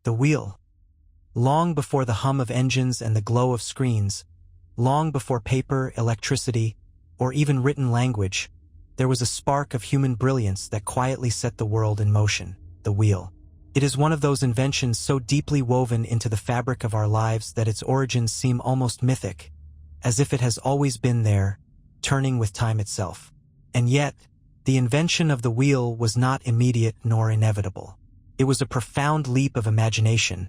The wheel. Long before the hum of engines and the glow of screens, long before paper, electricity, or even written language, there was a spark of human brilliance that quietly set the world in motion, the wheel. It is one of those inventions so deeply woven into the fabric of our lives that its origins seem almost mythic, as if it has always been there, turning with time itself. And yet, the invention of the wheel was not immediate nor inevitable. It was a profound leap of imagination,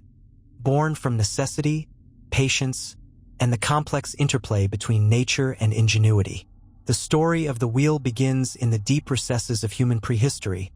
born from necessity, patience, and the complex interplay between nature and ingenuity. The story of the wheel begins in the deep recesses of human prehistory,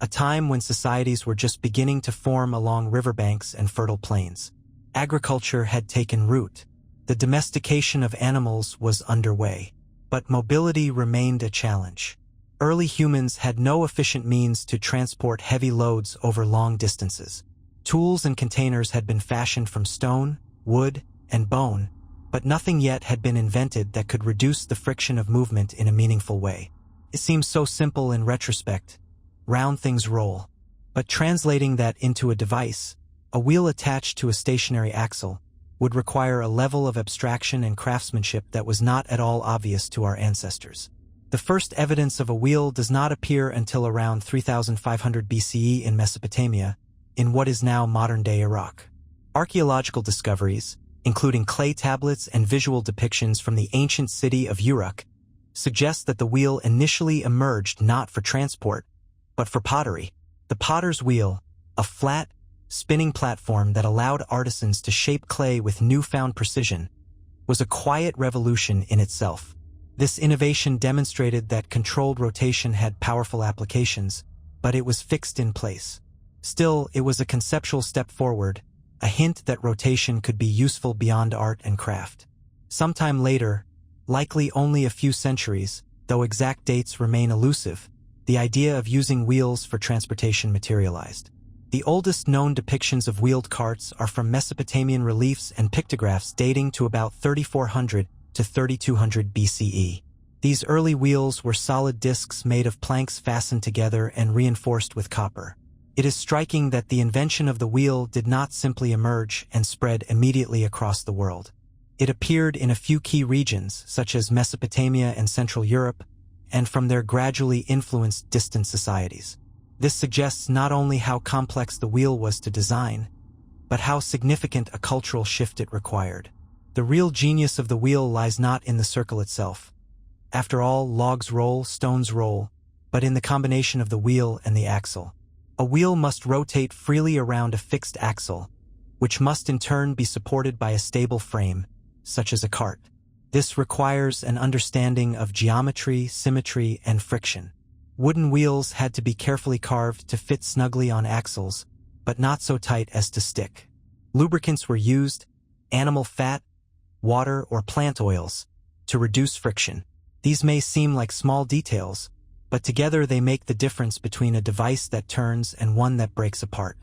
a time when societies were just beginning to form along riverbanks and fertile plains. Agriculture had taken root. The domestication of animals was underway. But mobility remained a challenge. Early humans had no efficient means to transport heavy loads over long distances. Tools and containers had been fashioned from stone, wood, and bone, but nothing yet had been invented that could reduce the friction of movement in a meaningful way. It seems so simple in retrospect. Round things roll. But translating that into a device, a wheel attached to a stationary axle, would require a level of abstraction and craftsmanship that was not at all obvious to our ancestors. The first evidence of a wheel does not appear until around 3500 BCE in Mesopotamia, in what is now modern-day Iraq. Archaeological discoveries, including clay tablets and visual depictions from the ancient city of Uruk, suggest that the wheel initially emerged not for transport, but for pottery. The potter's wheel, a flat, spinning platform that allowed artisans to shape clay with newfound precision, was a quiet revolution in itself. This innovation demonstrated that controlled rotation had powerful applications, but it was fixed in place. Still, it was a conceptual step forward, a hint that rotation could be useful beyond art and craft. Sometime later, likely only a few centuries, though exact dates remain elusive, the idea of using wheels for transportation materialized. The oldest known depictions of wheeled carts are from Mesopotamian reliefs and pictographs dating to about 3400 to 3200 BCE. These early wheels were solid discs made of planks fastened together and reinforced with copper. It is striking that the invention of the wheel did not simply emerge and spread immediately across the world. It appeared in a few key regions, such as Mesopotamia and Central Europe, and from there gradually influenced distant societies. This suggests not only how complex the wheel was to design, but how significant a cultural shift it required. The real genius of the wheel lies not in the circle itself. After all, logs roll, stones roll, but in the combination of the wheel and the axle. A wheel must rotate freely around a fixed axle, which must in turn be supported by a stable frame, such as a cart. This requires an understanding of geometry, symmetry, and friction. Wooden wheels had to be carefully carved to fit snugly on axles, but not so tight as to stick. Lubricants were used, animal fat, water, or plant oils, to reduce friction. These may seem like small details, but together they make the difference between a device that turns and one that breaks apart.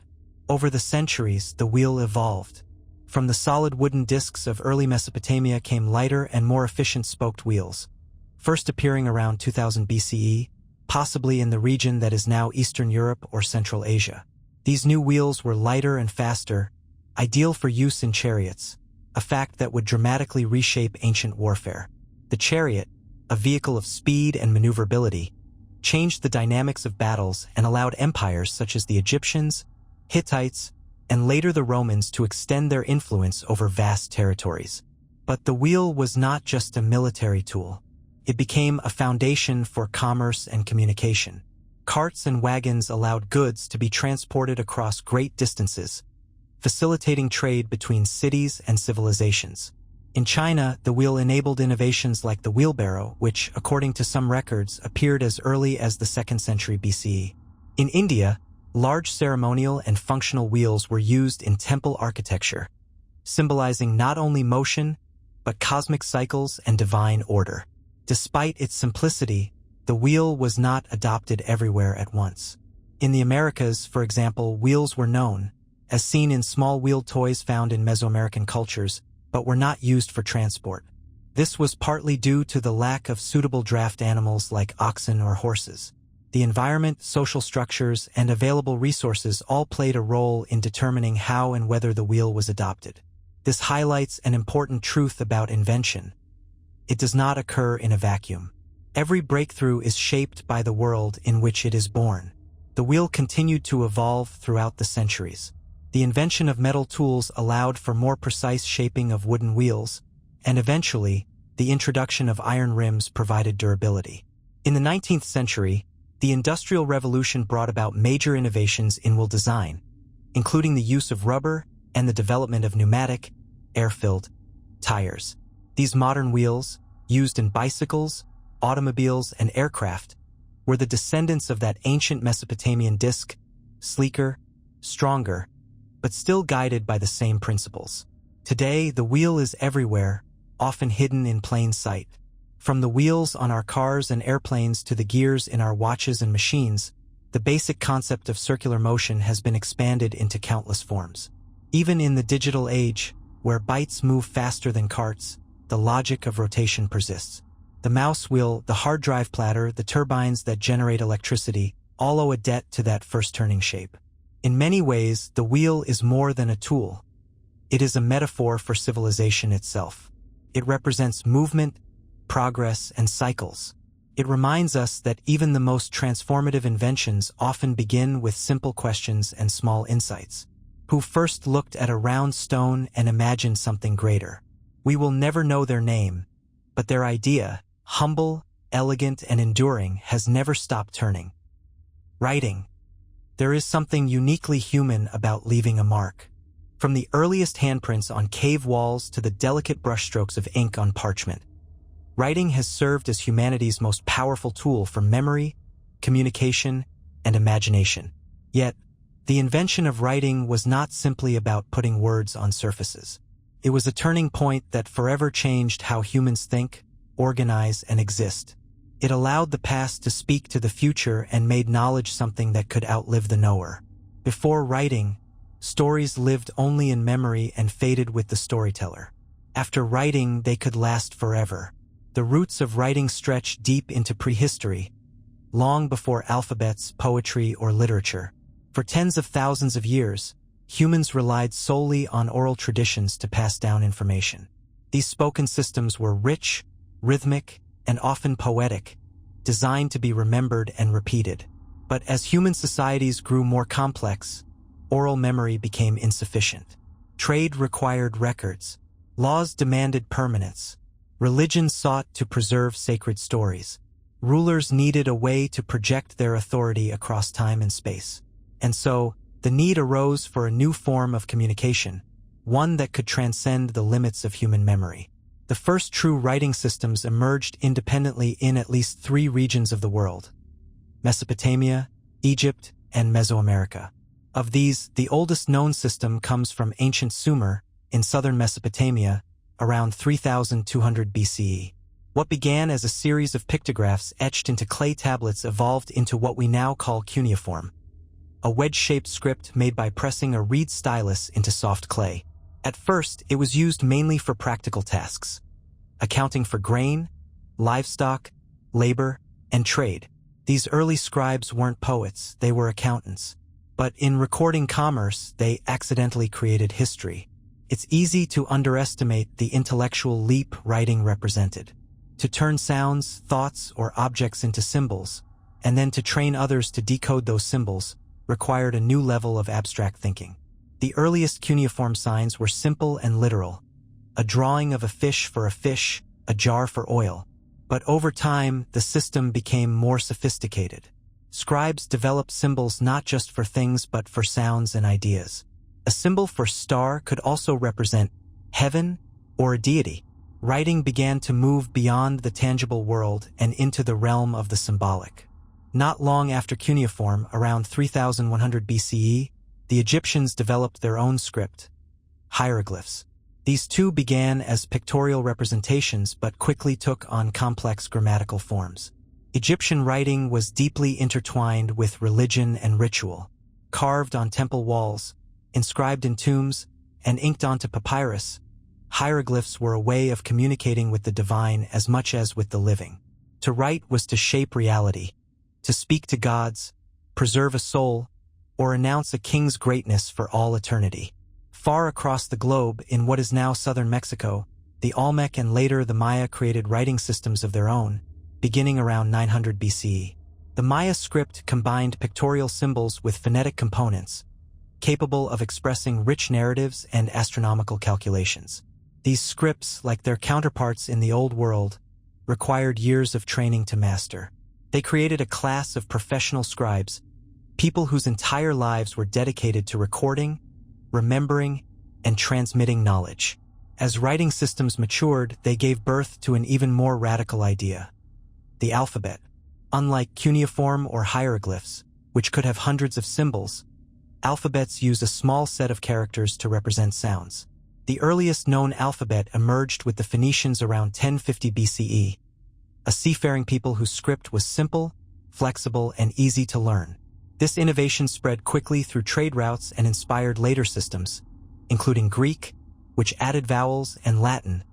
Over the centuries, the wheel evolved. From the solid wooden discs of early Mesopotamia came lighter and more efficient spoked wheels, first appearing around 2000 BCE, possibly in the region that is now Eastern Europe or Central Asia. These new wheels were lighter and faster, ideal for use in chariots, a fact that would dramatically reshape ancient warfare. The chariot, a vehicle of speed and maneuverability, changed the dynamics of battles and allowed empires such as the Egyptians, Hittites, and later the Romans to extend their influence over vast territories. But the wheel was not just a military tool. It became a foundation for commerce and communication. Carts and wagons allowed goods to be transported across great distances, facilitating trade between cities and civilizations. In China, the wheel enabled innovations like the wheelbarrow, which, according to some records, appeared as early as the 2nd century BCE. In India, large ceremonial and functional wheels were used in temple architecture, symbolizing not only motion, but cosmic cycles and divine order. Despite its simplicity, the wheel was not adopted everywhere at once. In the Americas, for example, wheels were known, as seen in small wheeled toys found in Mesoamerican cultures, but were not used for transport. This was partly due to the lack of suitable draft animals like oxen or horses. The environment, social structures, and available resources all played a role in determining how and whether the wheel was adopted. This highlights an important truth about invention. It does not occur in a vacuum. Every breakthrough is shaped by the world in which it is born. The wheel continued to evolve throughout the centuries. The invention of metal tools allowed for more precise shaping of wooden wheels, and eventually, the introduction of iron rims provided durability. In the 19th century, the Industrial Revolution brought about major innovations in wheel design, including the use of rubber and the development of pneumatic, air-filled tires. These modern wheels, used in bicycles, automobiles, and aircraft, were the descendants of that ancient Mesopotamian disc, sleeker, stronger, but still guided by the same principles. Today, the wheel is everywhere, often hidden in plain sight. From the wheels on our cars and airplanes to the gears in our watches and machines, the basic concept of circular motion has been expanded into countless forms. Even in the digital age, where bytes move faster than carts, the logic of rotation persists. The mouse wheel, the hard drive platter, the turbines that generate electricity all owe a debt to that first turning shape. In many ways, the wheel is more than a tool. It is a metaphor for civilization itself. It represents movement, progress, and cycles. It reminds us that even the most transformative inventions often begin with simple questions and small insights. Who first looked at a round stone and imagined something greater? We will never know their name, but their idea, humble, elegant, and enduring, has never stopped turning. Writing. There is something uniquely human about leaving a mark. From the earliest handprints on cave walls to the delicate brushstrokes of ink on parchment, writing has served as humanity's most powerful tool for memory, communication, and imagination. Yet, the invention of writing was not simply about putting words on surfaces. It was a turning point that forever changed how humans think, organize, and exist. It allowed the past to speak to the future and made knowledge something that could outlive the knower. Before writing, stories lived only in memory and faded with the storyteller. After writing, they could last forever. The roots of writing stretch deep into prehistory, long before alphabets, poetry, or literature. For tens of thousands of years, humans relied solely on oral traditions to pass down information. These spoken systems were rich, rhythmic, and often poetic, designed to be remembered and repeated. But as human societies grew more complex, oral memory became insufficient. Trade required records. Laws demanded permanence. Religion sought to preserve sacred stories. Rulers needed a way to project their authority across time and space. And so, the need arose for a new form of communication, one that could transcend the limits of human memory. The first true writing systems emerged independently in at least 3 regions of the world: Mesopotamia, Egypt, and Mesoamerica. Of these, the oldest known system comes from ancient Sumer in southern Mesopotamia, around 3200 BCE. What began as a series of pictographs etched into clay tablets evolved into what we now call cuneiform, a wedge-shaped script made by pressing a reed stylus into soft clay. At first, it was used mainly for practical tasks, accounting for grain, livestock, labor, and trade. These early scribes weren't poets, they were accountants. But in recording commerce, they accidentally created history. It's easy to underestimate the intellectual leap writing represented. To turn sounds, thoughts, or objects into symbols, and then to train others to decode those symbols, required a new level of abstract thinking. The earliest cuneiform signs were simple and literal: a drawing of a fish for a fish, a jar for oil. But over time, the system became more sophisticated. Scribes developed symbols not just for things but for sounds and ideas. A symbol for star could also represent heaven or a deity. Writing began to move beyond the tangible world and into the realm of the symbolic. Not long after cuneiform, around 3100 BCE, the Egyptians developed their own script, hieroglyphs. These too began as pictorial representations but quickly took on complex grammatical forms. Egyptian writing was deeply intertwined with religion and ritual. Carved on temple walls, inscribed in tombs, and inked onto papyrus, hieroglyphs were a way of communicating with the divine as much as with the living. To write was to shape reality, to speak to gods, preserve a soul, or announce a king's greatness for all eternity. Far across the globe, in what is now southern Mexico, the Olmec and later the Maya created writing systems of their own, beginning around 900 BCE. The Maya script combined pictorial symbols with phonetic components, capable of expressing rich narratives and astronomical calculations. These scripts, like their counterparts in the Old World, required years of training to master. They created a class of professional scribes, people whose entire lives were dedicated to recording, remembering, and transmitting knowledge. As writing systems matured, they gave birth to an even more radical idea: the alphabet. Unlike cuneiform or hieroglyphs, which could have hundreds of symbols, alphabets use a small set of characters to represent sounds. The earliest known alphabet emerged with the Phoenicians around 1050 BCE, a seafaring people whose script was simple, flexible, and easy to learn. This innovation spread quickly through trade routes and inspired later systems, including Greek, which added vowels, and Latin,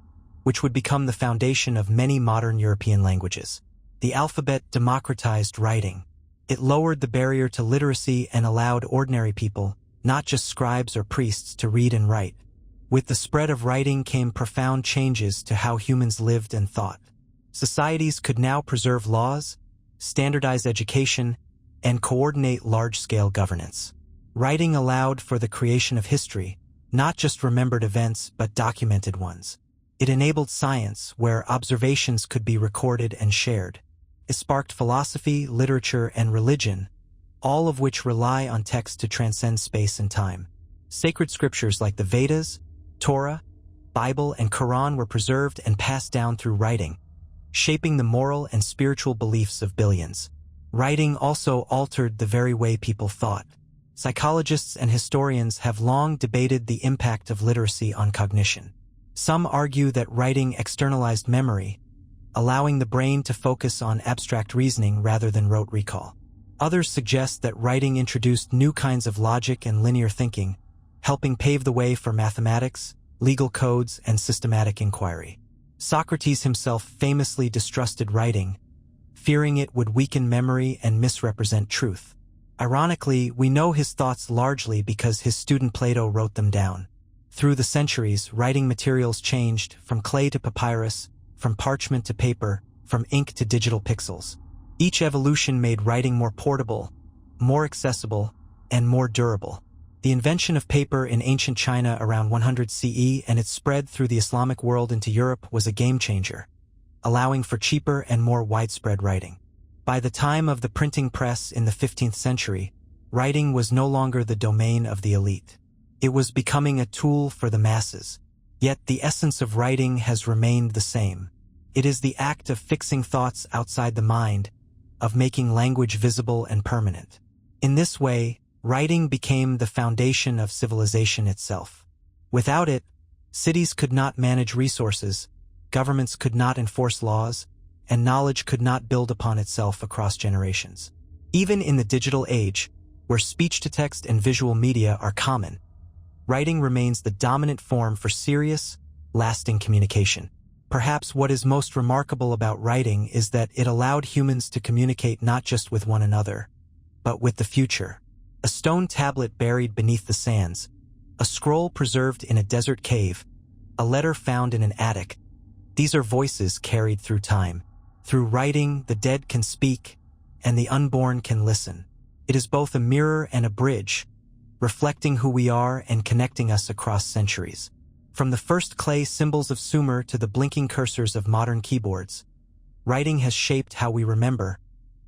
which would become the foundation of many modern European languages. The alphabet democratized writing. It lowered the barrier to literacy and allowed ordinary people, not just scribes or priests, to read and write. With the spread of writing came profound changes to how humans lived and thought. Societies could now preserve laws, standardize education, and coordinate large-scale governance. Writing allowed for the creation of history, not just remembered events but documented ones. It enabled science, where observations could be recorded and shared. It sparked philosophy, literature, and religion, all of which rely on text to transcend space and time. Sacred scriptures like the Vedas, Torah, Bible, and Quran were preserved and passed down through writing, shaping the moral and spiritual beliefs of billions. Writing also altered the very way people thought. Psychologists and historians have long debated the impact of literacy on cognition. Some argue that writing externalized memory, allowing the brain to focus on abstract reasoning rather than rote recall. Others suggest that writing introduced new kinds of logic and linear thinking, helping pave the way for mathematics, legal codes, and systematic inquiry. Socrates himself famously distrusted writing, fearing it would weaken memory and misrepresent truth. Ironically, we know his thoughts largely because his student Plato wrote them down. Through the centuries, writing materials changed from clay to papyrus, from parchment to paper, from ink to digital pixels. Each evolution made writing more portable, more accessible, and more durable. The invention of paper in ancient China around 100 CE and its spread through the Islamic world into Europe was a game-changer, allowing for cheaper and more widespread writing. By the time of the printing press in the 15th century, writing was no longer the domain of the elite. It was becoming a tool for the masses. Yet the essence of writing has remained the same. It is the act of fixing thoughts outside the mind, of making language visible and permanent. In this way, writing became the foundation of civilization itself. Without it, cities could not manage resources, governments could not enforce laws, and knowledge could not build upon itself across generations. Even in the digital age, where speech-to-text and visual media are common, writing remains the dominant form for serious, lasting communication. Perhaps what is most remarkable about writing is that it allowed humans to communicate not just with one another, but with the future. A stone tablet buried beneath the sands, a scroll preserved in a desert cave, a letter found in an attic. These are voices carried through time. Through writing, the dead can speak, and the unborn can listen. It is both a mirror and a bridge, reflecting who we are and connecting us across centuries. From the first clay symbols of Sumer to the blinking cursors of modern keyboards, writing has shaped how we remember,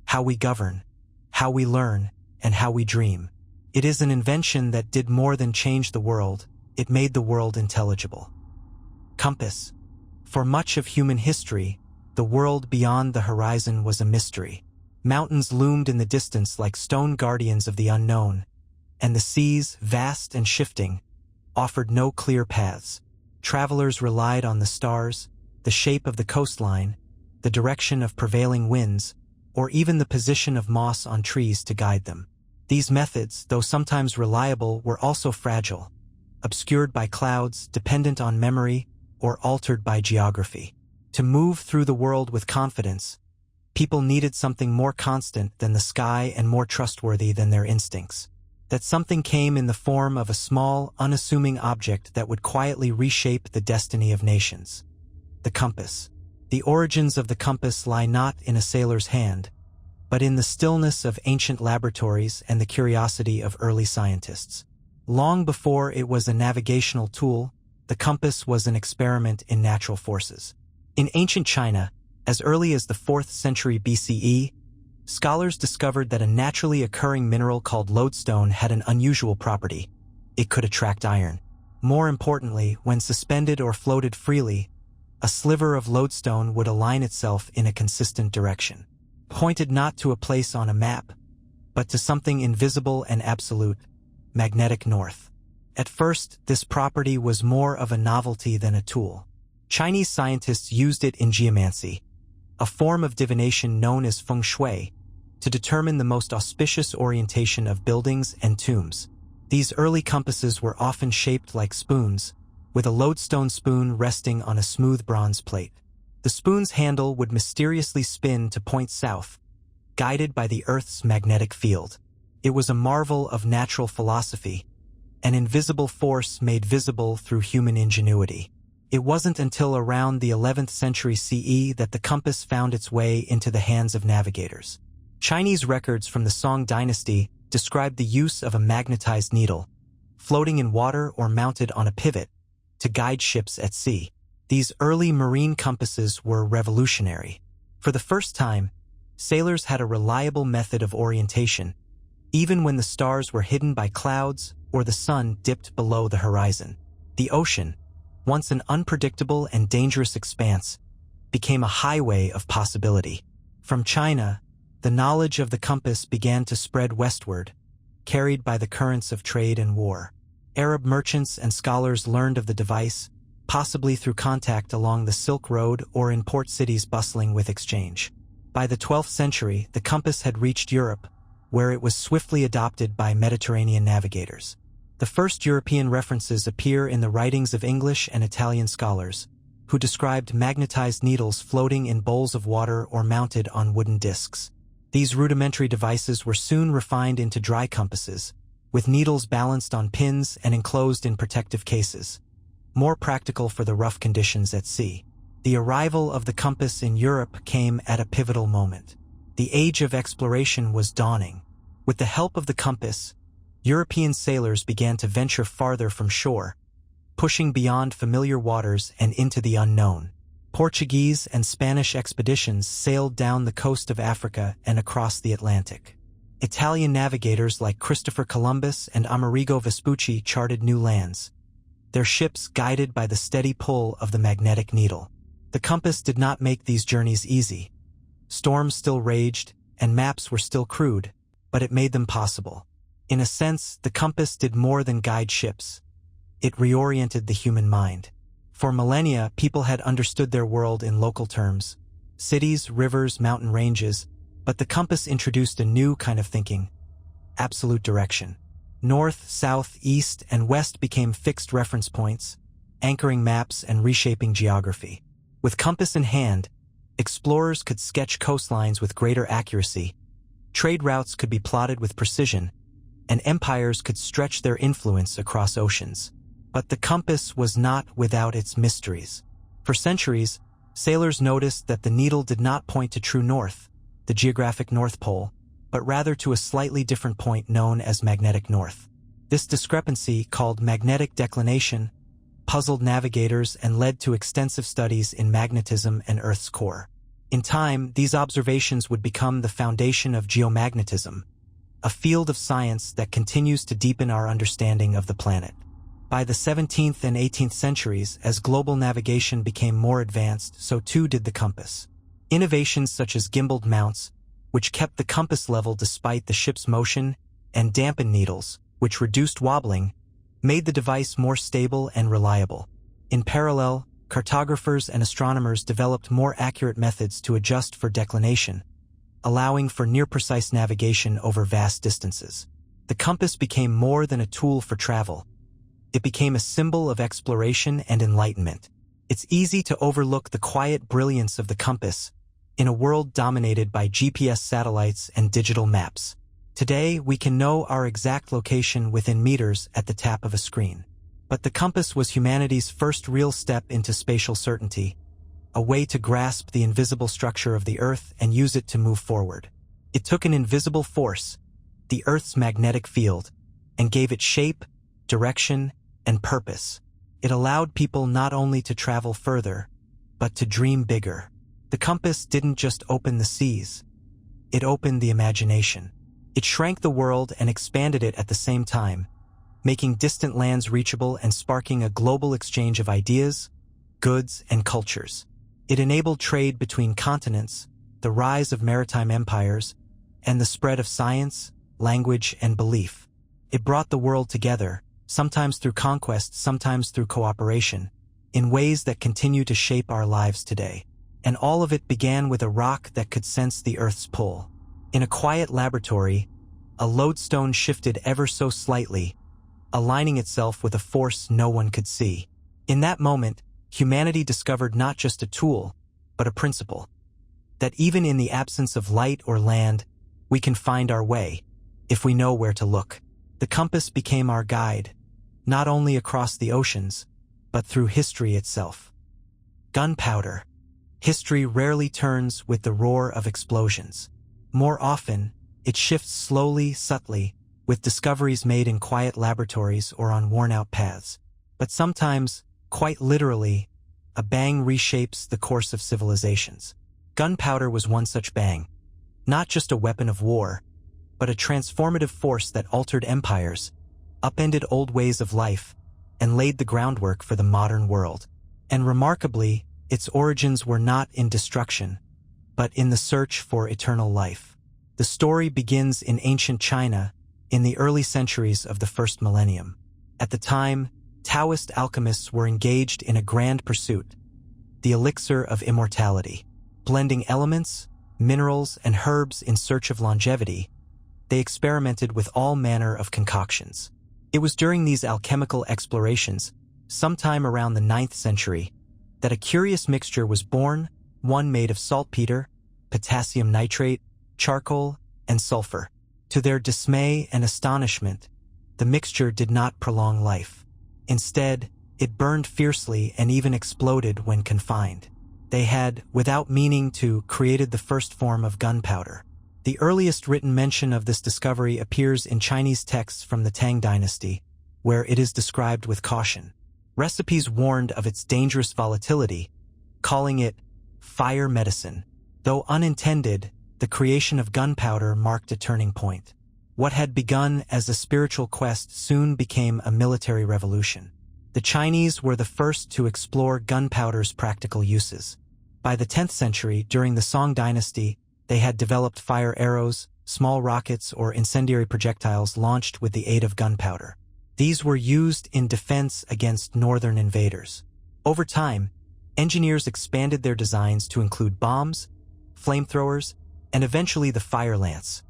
how we govern, how we learn, and how we dream. It is an invention that did more than change the world, it made the world intelligible. Compass. For much of human history, the world beyond the horizon was a mystery. Mountains loomed in the distance like stone guardians of the unknown, and the seas, vast and shifting, offered no clear paths. Travelers relied on the stars, the shape of the coastline, the direction of prevailing winds, or even the position of moss on trees to guide them. These methods, though sometimes reliable, were also fragile, obscured by clouds, dependent on memory, or altered by geography. To move through the world with confidence, People needed something more constant than the sky and more trustworthy than their instincts. That something came in the form of a small, unassuming object that would quietly reshape the destiny of nations. The compass. The origins of the compass lie not in a sailor's hand, but in the stillness of ancient laboratories and the curiosity of early scientists. Long before it was a navigational tool, the compass was an experiment in natural forces. In ancient China, as early as the 4th century BCE, scholars discovered that a naturally occurring mineral called lodestone had an unusual property. It could attract iron. More importantly, when suspended or floated freely, a sliver of lodestone would align itself in a consistent direction, pointed not to a place on a map, but to something invisible and absolute, magnetic north. At first, this property was more of a novelty than a tool. Chinese scientists used it in geomancy, a form of divination known as feng shui, to determine the most auspicious orientation of buildings and tombs. These early compasses were often shaped like spoons, with a lodestone spoon resting on a smooth bronze plate. The spoon's handle would mysteriously spin to point south, guided by the Earth's magnetic field. It was a marvel of natural philosophy, an invisible force made visible through human ingenuity. It wasn't until around the 11th century CE that the compass found its way into the hands of navigators. Chinese records from the Song dynasty describe the use of a magnetized needle, floating in water or mounted on a pivot, to guide ships at sea. These early marine compasses were revolutionary. For the first time, sailors had a reliable method of orientation, even when the stars were hidden by clouds or the sun dipped below the horizon. The ocean, once an unpredictable and dangerous expanse, became a highway of possibility. From China, the knowledge of the compass began to spread westward, carried by the currents of trade and war. Arab merchants and scholars learned of the device, possibly through contact along the Silk Road or in port cities bustling with exchange. By the 12th century, the compass had reached Europe, where it was swiftly adopted by Mediterranean navigators. The first European references appear in the writings of English and Italian scholars, who described magnetized needles floating in bowls of water or mounted on wooden discs. These rudimentary devices were soon refined into dry compasses, with needles balanced on pins and enclosed in protective cases, more practical for the rough conditions at sea. The arrival of the compass in Europe came at a pivotal moment. The age of exploration was dawning. With the help of the compass, European sailors began to venture farther from shore, pushing beyond familiar waters and into the unknown. Portuguese and Spanish expeditions sailed down the coast of Africa and across the Atlantic. Italian navigators like Christopher Columbus and Amerigo Vespucci charted new lands, their ships guided by the steady pull of the magnetic needle. The compass did not make these journeys easy. Storms still raged, and maps were still crude, but it made them possible. In a sense, the compass did more than guide ships. It reoriented the human mind. For millennia, people had understood their world in local terms: cities, rivers, mountain ranges, but the compass introduced a new kind of thinking: absolute direction. North, south, east, and west became fixed reference points, anchoring maps and reshaping geography. With compass in hand, explorers could sketch coastlines with greater accuracy, trade routes could be plotted with precision, and empires could stretch their influence across oceans. But the compass was not without its mysteries. For centuries, sailors noticed that the needle did not point to true north, the geographic North Pole, but rather to a slightly different point known as magnetic north. This discrepancy, called magnetic declination, puzzled navigators and led to extensive studies in magnetism and Earth's core. In time, these observations would become the foundation of geomagnetism, a field of science that continues to deepen our understanding of the planet. By the 17th and 18th centuries, as global navigation became more advanced, so too did the compass. Innovations such as gimbaled mounts, which kept the compass level despite the ship's motion, and dampened needles, which reduced wobbling, made the device more stable and reliable. In parallel, cartographers and astronomers developed more accurate methods to adjust for declination, allowing for near-precise navigation over vast distances. The compass became more than a tool for travel. It became a symbol of exploration and enlightenment. It's easy to overlook the quiet brilliance of the compass, in a world dominated by GPS satellites and digital maps. Today, we can know our exact location within meters at the tap of a screen. But the compass was humanity's first real step into spatial certainty, a way to grasp the invisible structure of the Earth and use it to move forward. It took an invisible force, the Earth's magnetic field, and gave it shape, direction, and purpose. It allowed people not only to travel further, but to dream bigger. The compass didn't just open the seas. It opened the imagination. It shrank the world and expanded it at the same time, making distant lands reachable and sparking a global exchange of ideas, goods, and cultures. It enabled trade between continents, the rise of maritime empires, and the spread of science, language, and belief. It brought the world together, sometimes through conquest, sometimes through cooperation, in ways that continue to shape our lives today. And all of it began with a rock that could sense the Earth's pull. In a quiet laboratory, a lodestone shifted ever so slightly, aligning itself with a force no one could see. In that moment, humanity discovered not just a tool, but a principle. That even in the absence of light or land, we can find our way, if we know where to look. The compass became our guide, not only across the oceans, but through history itself. Gunpowder. History rarely turns with the roar of explosions. More often, it shifts slowly, subtly, with discoveries made in quiet laboratories or on worn-out paths. But sometimes, quite literally, a bang reshapes the course of civilizations. Gunpowder was one such bang. Not just a weapon of war, but a transformative force that altered empires, upended old ways of life, and laid the groundwork for the modern world. And remarkably, its origins were not in destruction, but in the search for eternal life. The story begins in ancient China, in the early centuries of the first millennium. At the time, Taoist alchemists were engaged in a grand pursuit, the elixir of immortality. Blending elements, minerals, and herbs in search of longevity, they experimented with all manner of concoctions. It was during these alchemical explorations, sometime around the 9th century, that a curious mixture was born, one made of saltpeter, potassium nitrate, charcoal, and sulfur. To their dismay and astonishment, the mixture did not prolong life. Instead, it burned fiercely and even exploded when confined. They had, without meaning to, created the first form of gunpowder. The earliest written mention of this discovery appears in Chinese texts from the Tang dynasty, where it is described with caution. Recipes warned of its dangerous volatility, calling it fire medicine. Though unintended, the creation of gunpowder marked a turning point. What had begun as a spiritual quest soon became a military revolution. The Chinese were the first to explore gunpowder's practical uses. By the 10th century, during the Song dynasty, they had developed fire arrows, small rockets, or incendiary projectiles launched with the aid of gunpowder. These were used in defense against northern invaders. Over time, engineers expanded their designs to include bombs, flamethrowers, and eventually the fire lance,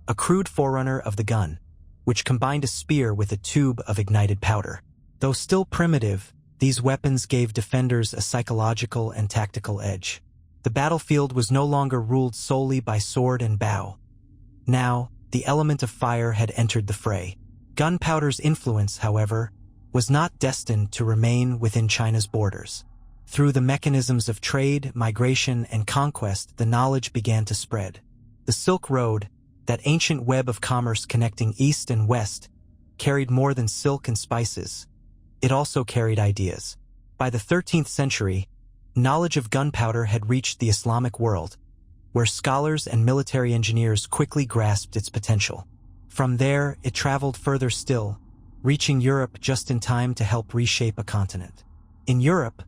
a crude forerunner of the gun, which combined a spear with a tube of ignited powder. Though still primitive, these weapons gave defenders a psychological and tactical edge. The battlefield was no longer ruled solely by sword and bow. Now, the element of fire had entered the fray. Gunpowder's influence, however, was not destined to remain within China's borders. Through the mechanisms of trade, migration, and conquest, the knowledge began to spread. The Silk Road, that ancient web of commerce connecting east and west, carried more than silk and spices. It also carried ideas. By the 13th century, knowledge of gunpowder had reached the Islamic world, where scholars and military engineers quickly grasped its potential. From there, it traveled further still, reaching Europe just in time to help reshape a continent. In Europe,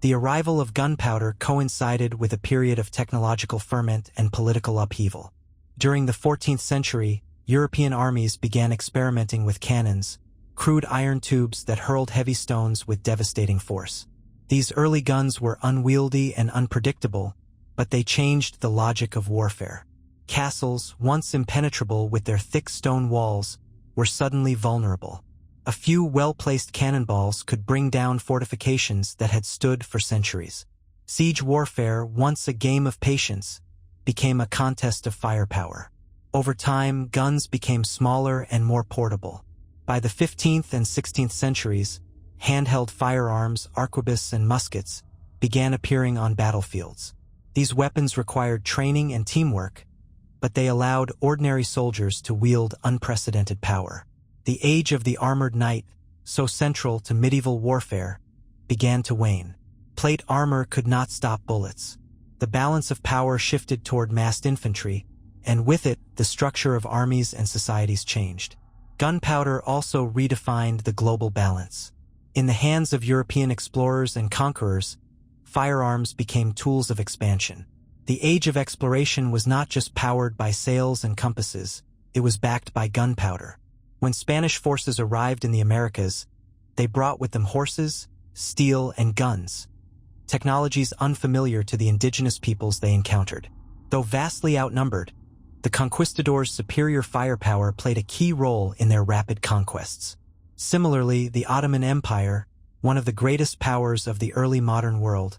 the arrival of gunpowder coincided with a period of technological ferment and political upheaval. During the 14th century, European armies began experimenting with cannons, crude iron tubes that hurled heavy stones with devastating force. These early guns were unwieldy and unpredictable, but they changed the logic of warfare. Castles, once impenetrable with their thick stone walls, were suddenly vulnerable. A few well-placed cannonballs could bring down fortifications that had stood for centuries. Siege warfare, once a game of patience, became a contest of firepower. Over time, guns became smaller and more portable. By the 15th and 16th centuries, handheld firearms, arquebuses, and muskets began appearing on battlefields. These weapons required training and teamwork, but they allowed ordinary soldiers to wield unprecedented power. The age of the armored knight, so central to medieval warfare, began to wane. Plate armor could not stop bullets. The balance of power shifted toward massed infantry, and with it, the structure of armies and societies changed. Gunpowder also redefined the global balance. In the hands of European explorers and conquerors, firearms became tools of expansion. The age of exploration was not just powered by sails and compasses, it was backed by gunpowder. When Spanish forces arrived in the Americas, they brought with them horses, steel, and guns, technologies unfamiliar to the indigenous peoples they encountered. Though vastly outnumbered, the conquistadors' superior firepower played a key role in their rapid conquests. Similarly, the Ottoman Empire, one of the greatest powers of the early modern world,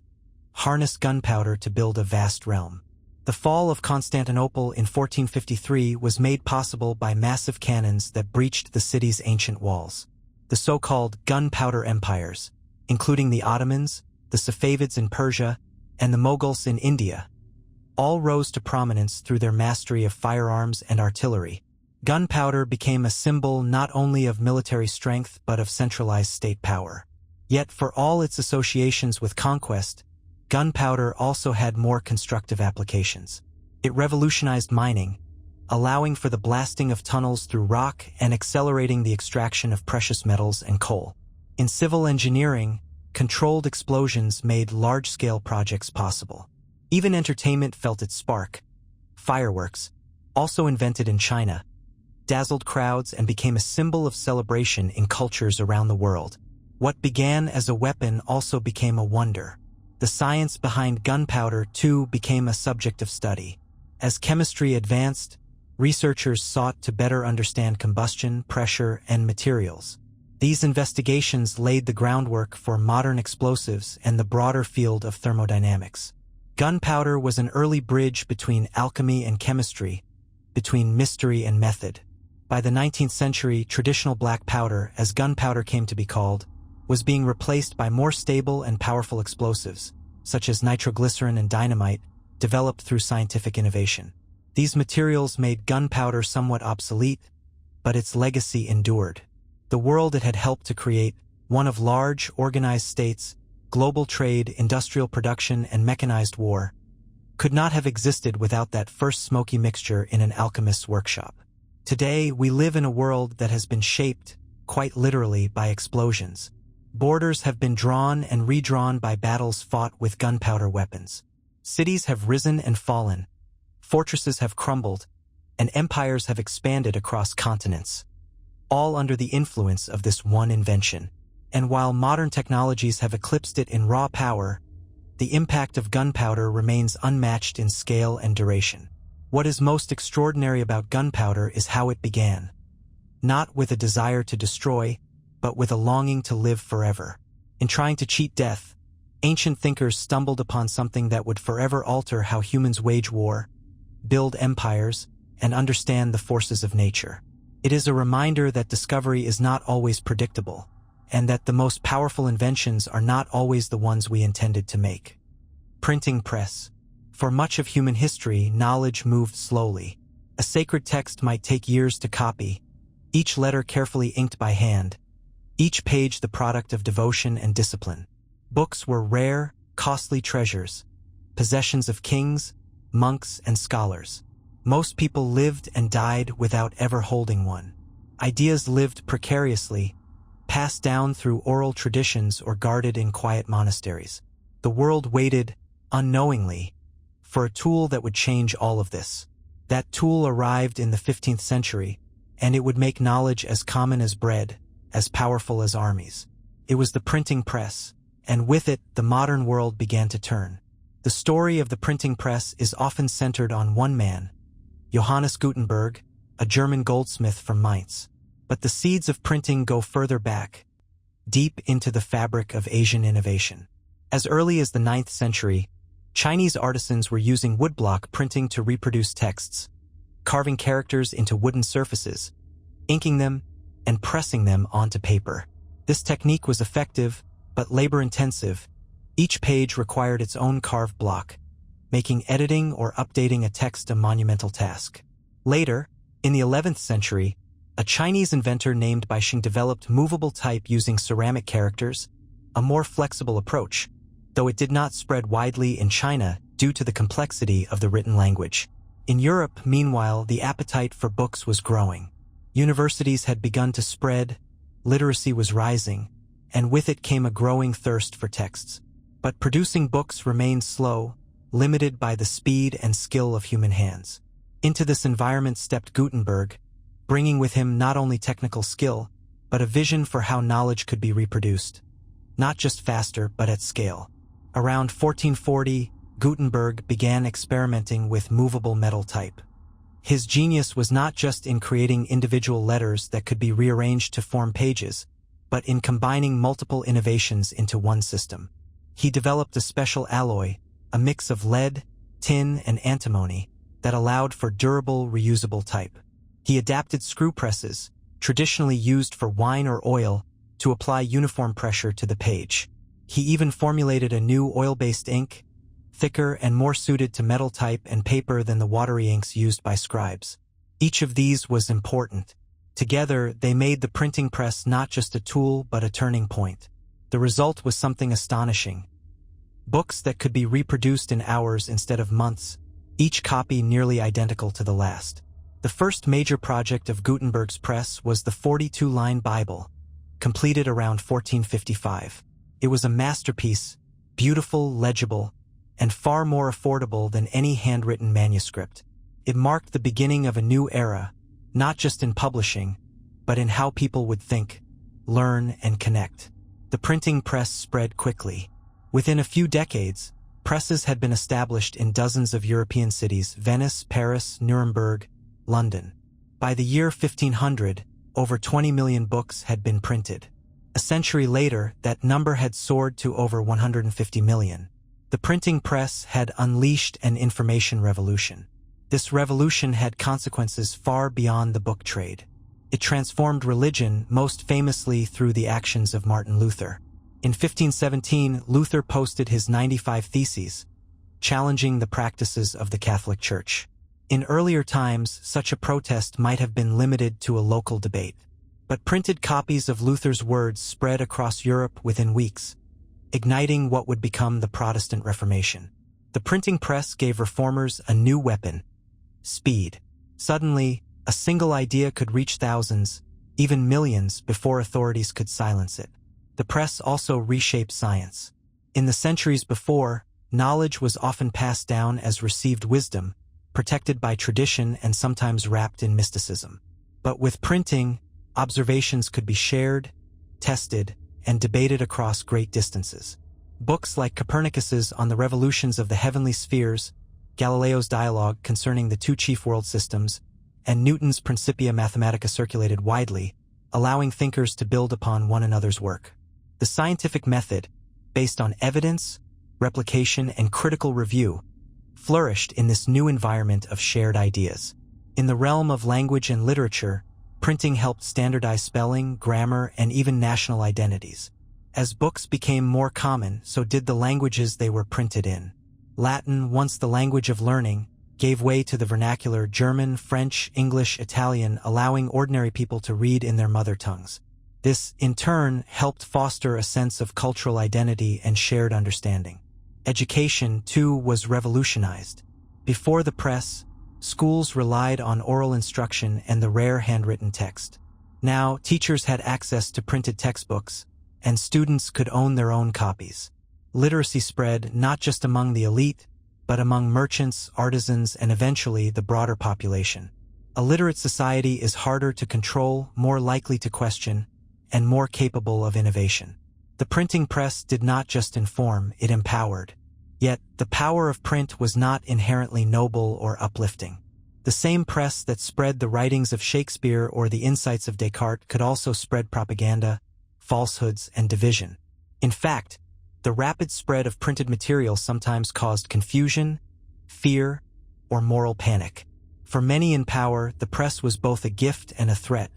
harnessed gunpowder to build a vast realm. The fall of Constantinople in 1453 was made possible by massive cannons that breached the city's ancient walls. The so-called gunpowder empires, including the Ottomans, the Safavids in Persia, and the Mughals in India, all rose to prominence through their mastery of firearms and artillery. Gunpowder became a symbol not only of military strength but of centralized state power. Yet for all its associations with conquest, gunpowder also had more constructive applications. It revolutionized mining, allowing for the blasting of tunnels through rock and accelerating the extraction of precious metals and coal. In civil engineering, controlled explosions made large-scale projects possible. Even entertainment felt its spark. Fireworks, also invented in China, dazzled crowds and became a symbol of celebration in cultures around the world. What began as a weapon also became a wonder. The science behind gunpowder, too, became a subject of study. As chemistry advanced, researchers sought to better understand combustion, pressure, and materials. These investigations laid the groundwork for modern explosives and the broader field of thermodynamics. Gunpowder was an early bridge between alchemy and chemistry, between mystery and method. By the 19th century, traditional black powder, as gunpowder came to be called, was being replaced by more stable and powerful explosives, such as nitroglycerin and dynamite, developed through scientific innovation. These materials made gunpowder somewhat obsolete, but its legacy endured. The world it had helped to create, one of large, organized states, global trade, industrial production, and mechanized war, could not have existed without that first smoky mixture in an alchemist's workshop. Today, we live in a world that has been shaped, quite literally, by explosions. Borders have been drawn and redrawn by battles fought with gunpowder weapons. Cities have risen and fallen, fortresses have crumbled, and empires have expanded across continents, all under the influence of this one invention. And while modern technologies have eclipsed it in raw power, the impact of gunpowder remains unmatched in scale and duration. What is most extraordinary about gunpowder is how it began. Not with a desire to destroy, but with a longing to live forever. In trying to cheat death, ancient thinkers stumbled upon something that would forever alter how humans wage war, build empires, and understand the forces of nature. It is a reminder that discovery is not always predictable, and that the most powerful inventions are not always the ones we intended to make. Printing press. For much of human history, knowledge moved slowly. A sacred text might take years to copy, each letter carefully inked by hand, each page the product of devotion and discipline. Books were rare, costly treasures, possessions of kings, monks, and scholars. Most people lived and died without ever holding one. Ideas lived precariously, passed down through oral traditions or guarded in quiet monasteries. The world waited, unknowingly, for a tool that would change all of this. That tool arrived in the 15th century, and it would make knowledge as common as bread, as powerful as armies. It was the printing press, and with it, the modern world began to turn. The story of the printing press is often centered on one man, Johannes Gutenberg, a German goldsmith from Mainz. But the seeds of printing go further back, deep into the fabric of Asian innovation. As early as the 9th century, Chinese artisans were using woodblock printing to reproduce texts, carving characters into wooden surfaces, inking them, and pressing them onto paper. This technique was effective, but labor-intensive. Each page required its own carved block, making editing or updating a text a monumental task. Later, in the 11th century, a Chinese inventor named Bixing developed movable type using ceramic characters, a more flexible approach, though it did not spread widely in China due to the complexity of the written language. In Europe, meanwhile, the appetite for books was growing. Universities had begun to spread, literacy was rising, and with it came a growing thirst for texts. But producing books remained slow, limited by the speed and skill of human hands. Into this environment stepped Gutenberg, bringing with him not only technical skill, but a vision for how knowledge could be reproduced, not just faster but at scale. Around 1440, Gutenberg began experimenting with movable metal type. His genius was not just in creating individual letters that could be rearranged to form pages, but in combining multiple innovations into one system. He developed a special alloy, a mix of lead, tin, and antimony, that allowed for durable, reusable type. He adapted screw presses, traditionally used for wine or oil, to apply uniform pressure to the page. He even formulated a new oil-based ink, thicker and more suited to metal type and paper than the watery inks used by scribes. Each of these was important. Together, they made the printing press not just a tool but a turning point. The result was something astonishing. Books that could be reproduced in hours instead of months, each copy nearly identical to the last. The first major project of Gutenberg's press was the 42-line Bible, completed around 1455. It was a masterpiece, beautiful, legible, and far more affordable than any handwritten manuscript. It marked the beginning of a new era, not just in publishing, but in how people would think, learn, and connect. The printing press spread quickly. Within a few decades, presses had been established in dozens of European cities: Venice, Paris, Nuremberg, London. By the year 1500, over 20 million books had been printed. A century later, that number had soared to over 150 million. The printing press had unleashed an information revolution. This revolution had consequences far beyond the book trade. It transformed religion, most famously through the actions of Martin Luther. In 1517, Luther posted his 95 Theses, challenging the practices of the Catholic Church. In earlier times, such a protest might have been limited to a local debate. But printed copies of Luther's words spread across Europe within weeks, igniting what would become the Protestant Reformation. The printing press gave reformers a new weapon: speed. Suddenly, a single idea could reach thousands, even millions, before authorities could silence it. The press also reshaped science. In the centuries before, knowledge was often passed down as received wisdom, protected by tradition and sometimes wrapped in mysticism. But with printing, observations could be shared, tested, and debated across great distances. Books like Copernicus's On the Revolutions of the Heavenly Spheres, Galileo's Dialogue concerning the two chief world systems, and Newton's Principia Mathematica circulated widely, allowing thinkers to build upon one another's work. The scientific method, based on evidence, replication, and critical review, flourished in this new environment of shared ideas. In the realm of language and literature, printing helped standardize spelling, grammar, and even national identities. As books became more common, so did the languages they were printed in. Latin, once the language of learning, gave way to the vernacular German, French, English, Italian, allowing ordinary people to read in their mother tongues. This, in turn, helped foster a sense of cultural identity and shared understanding. Education, too, was revolutionized. Before the press, schools relied on oral instruction and the rare handwritten text. Now, teachers had access to printed textbooks, and students could own their own copies. Literacy spread not just among the elite, but among merchants, artisans, and eventually the broader population. A literate society is harder to control, more likely to question, and more capable of innovation. The printing press did not just inform, it empowered. Yet, the power of print was not inherently noble or uplifting. The same press that spread the writings of Shakespeare or the insights of Descartes could also spread propaganda, falsehoods, and division. In fact, The rapid spread of printed material sometimes caused confusion, fear, or moral panic. For many in power, the press was both a gift and a threat,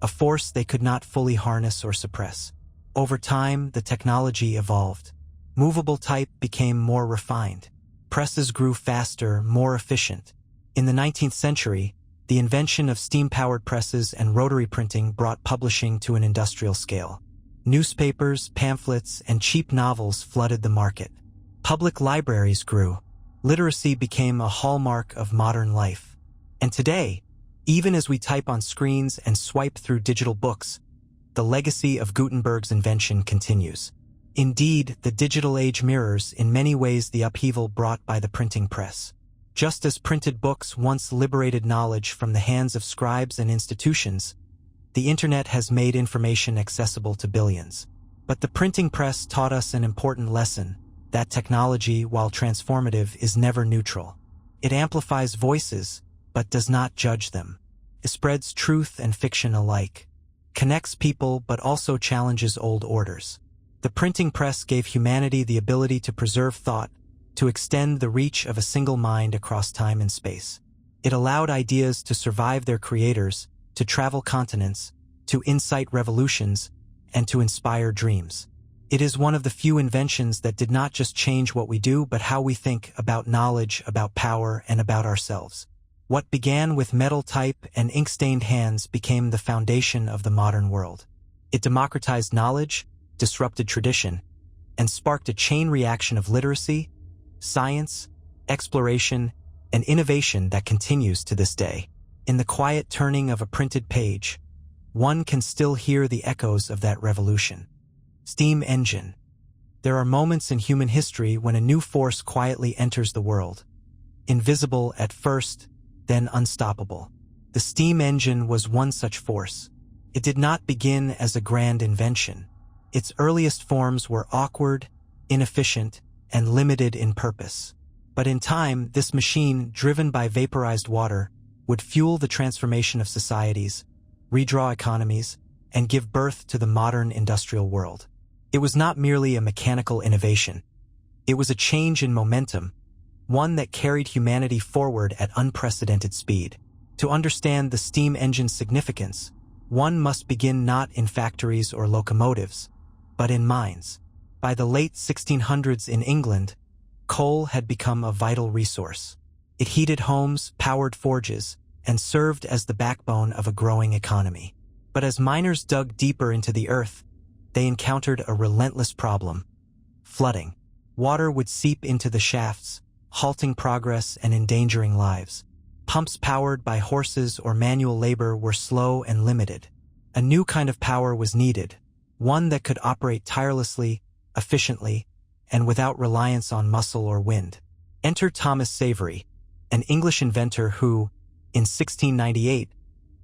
a force they could not fully harness or suppress. Over time, the technology evolved. Movable type became more refined. Presses grew faster, more efficient. In the 19th century, the invention of steam-powered presses and rotary printing brought publishing to an industrial scale. Newspapers, pamphlets, and cheap novels flooded the market. Public libraries grew. Literacy became a hallmark of modern life. And today, even as we type on screens and swipe through digital books, the legacy of Gutenberg's invention continues. Indeed, the digital age mirrors in many ways the upheaval brought by the printing press. Just as printed books once liberated knowledge from the hands of scribes and institutions, the internet has made information accessible to billions. But the printing press taught us an important lesson, that technology, while transformative, is never neutral. It amplifies voices, but does not judge them. It spreads truth and fiction alike, connects people, but also challenges old orders. The printing press gave humanity the ability to preserve thought, to extend the reach of a single mind across time and space. It allowed ideas to survive their creators, to travel continents, to incite revolutions, and to inspire dreams. It is one of the few inventions that did not just change what we do, but how we think about knowledge, about power, and about ourselves. What began with metal type and ink-stained hands became the foundation of the modern world. It democratized knowledge, disrupted tradition, and sparked a chain reaction of literacy, science, exploration, and innovation that continues to this day. In the quiet turning of a printed page, one can still hear the echoes of that revolution. Steam engine. There are moments in human history when a new force quietly enters the world. Invisible at first, then unstoppable. The steam engine was one such force. It did not begin as a grand invention. Its earliest forms were awkward, inefficient, and limited in purpose. But in time, this machine, driven by vaporized water, would fuel the transformation of societies, redraw economies, and give birth to the modern industrial world. It was not merely a mechanical innovation. It was a change in momentum, one that carried humanity forward at unprecedented speed. To understand the steam engine's significance, one must begin not in factories or locomotives, but in mines. By the late 1600s in England, coal had become a vital resource. It heated homes, powered forges, and served as the backbone of a growing economy. But as miners dug deeper into the earth, they encountered a relentless problem: flooding. Water would seep into the shafts, halting progress and endangering lives. Pumps powered by horses or manual labor were slow and limited. A new kind of power was needed, one that could operate tirelessly, efficiently, and without reliance on muscle or wind. Enter Thomas Savery, an English inventor who, in 1698,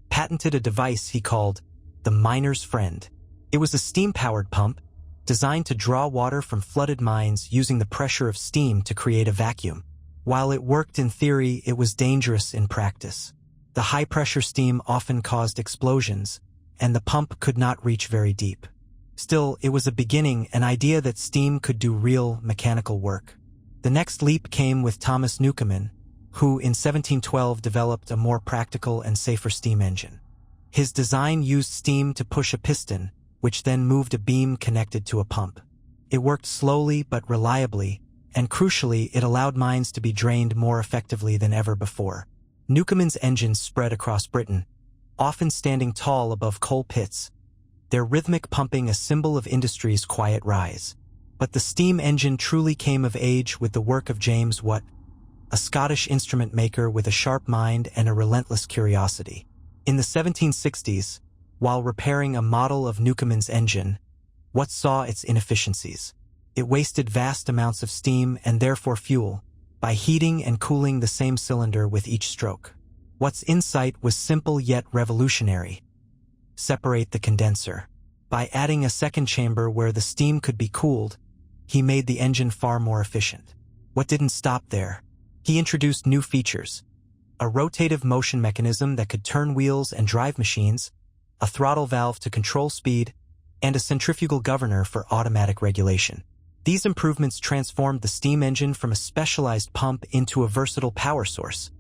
patented a device he called the miner's friend. It was a steam-powered pump designed to draw water from flooded mines using the pressure of steam to create a vacuum. While it worked in theory, it was dangerous in practice. The high-pressure steam often caused explosions, and the pump could not reach very deep. Still, it was a beginning, an idea that steam could do real mechanical work. The next leap came with Thomas Newcomen, who in 1712 developed a more practical and safer steam engine. His design used steam to push a piston, which then moved a beam connected to a pump. It worked slowly but reliably, and crucially, it allowed mines to be drained more effectively than ever before. Newcomen's engines spread across Britain, often standing tall above coal pits, their rhythmic pumping a symbol of industry's quiet rise. But the steam engine truly came of age with the work of James Watt, a Scottish instrument maker with a sharp mind and a relentless curiosity. In the 1760s, while repairing a model of Newcomen's engine, Watt saw its inefficiencies. It wasted vast amounts of steam and therefore fuel by heating and cooling the same cylinder with each stroke. Watt's insight was simple yet revolutionary. Separate the condenser. By adding a second chamber where the steam could be cooled, he made the engine far more efficient. Watt didn't stop there. He introduced new features: a rotative motion mechanism that could turn wheels and drive machines, a throttle valve to control speed, and a centrifugal governor for automatic regulation. These improvements transformed the steam engine from a specialized pump into a versatile power source,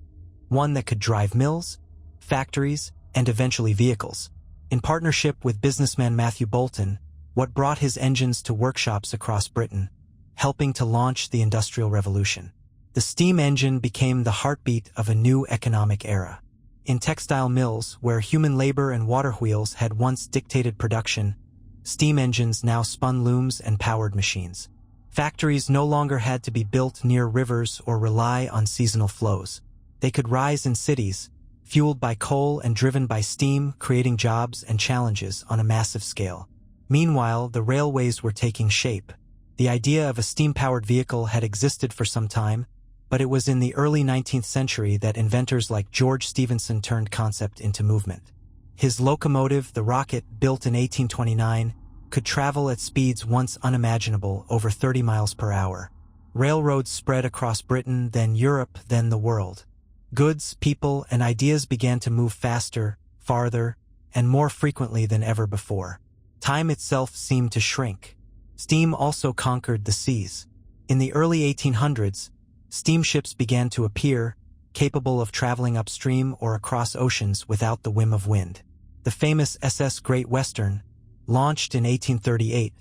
one that could drive mills, factories, and eventually vehicles. In partnership with businessman Matthew Boulton, what brought his engines to workshops across Britain, helping to launch the Industrial Revolution. The steam engine became the heartbeat of a new economic era. In textile mills, where human labor and water wheels had once dictated production, steam engines now spun looms and powered machines. Factories no longer had to be built near rivers or rely on seasonal flows. They could rise in cities, fueled by coal and driven by steam, creating jobs and challenges on a massive scale. Meanwhile, the railways were taking shape. The idea of a steam-powered vehicle had existed for some time, but it was in the early 19th century that inventors like George Stephenson turned concept into movement. His locomotive, the Rocket, built in 1829, could travel at speeds once unimaginable, over 30 miles per hour. Railroads spread across Britain, then Europe, then the world. Goods, people, and ideas began to move faster, farther, and more frequently than ever before. Time itself seemed to shrink. Steam also conquered the seas. In the early 1800s, steamships began to appear, capable of traveling upstream or across oceans without the whim of wind. The famous SS Great Western, launched in 1838,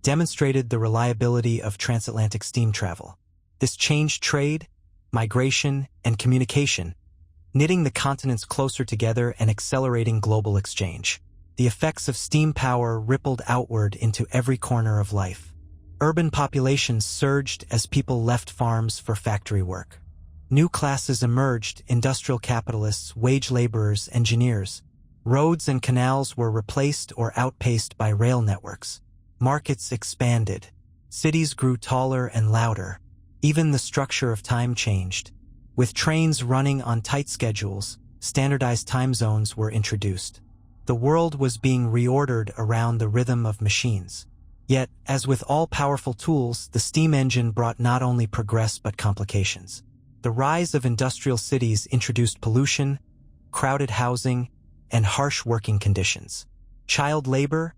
demonstrated the reliability of transatlantic steam travel. This changed trade, migration, and communication, knitting the continents closer together and accelerating global exchange. The effects of steam power rippled outward into every corner of life. Urban populations surged as people left farms for factory work. New classes emerged: industrial capitalists, wage laborers, engineers. Roads and canals were replaced or outpaced by rail networks. Markets expanded. Cities grew taller and louder. Even the structure of time changed. With trains running on tight schedules, standardized time zones were introduced. The world was being reordered around the rhythm of machines. Yet, as with all powerful tools, the steam engine brought not only progress but complications. The rise of industrial cities introduced pollution, crowded housing, and harsh working conditions. Child labor,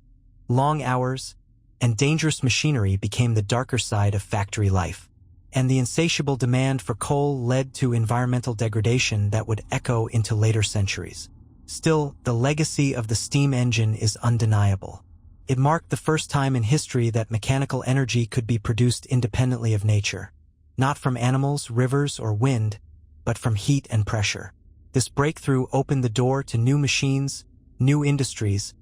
long hours, and dangerous machinery became the darker side of factory life. And the insatiable demand for coal led to environmental degradation that would echo into later centuries. Still, the legacy of the steam engine is undeniable. It marked the first time in history that mechanical energy could be produced independently of nature, not from animals, rivers, or wind, but from heat and pressure. This breakthrough opened the door to new machines, new industries,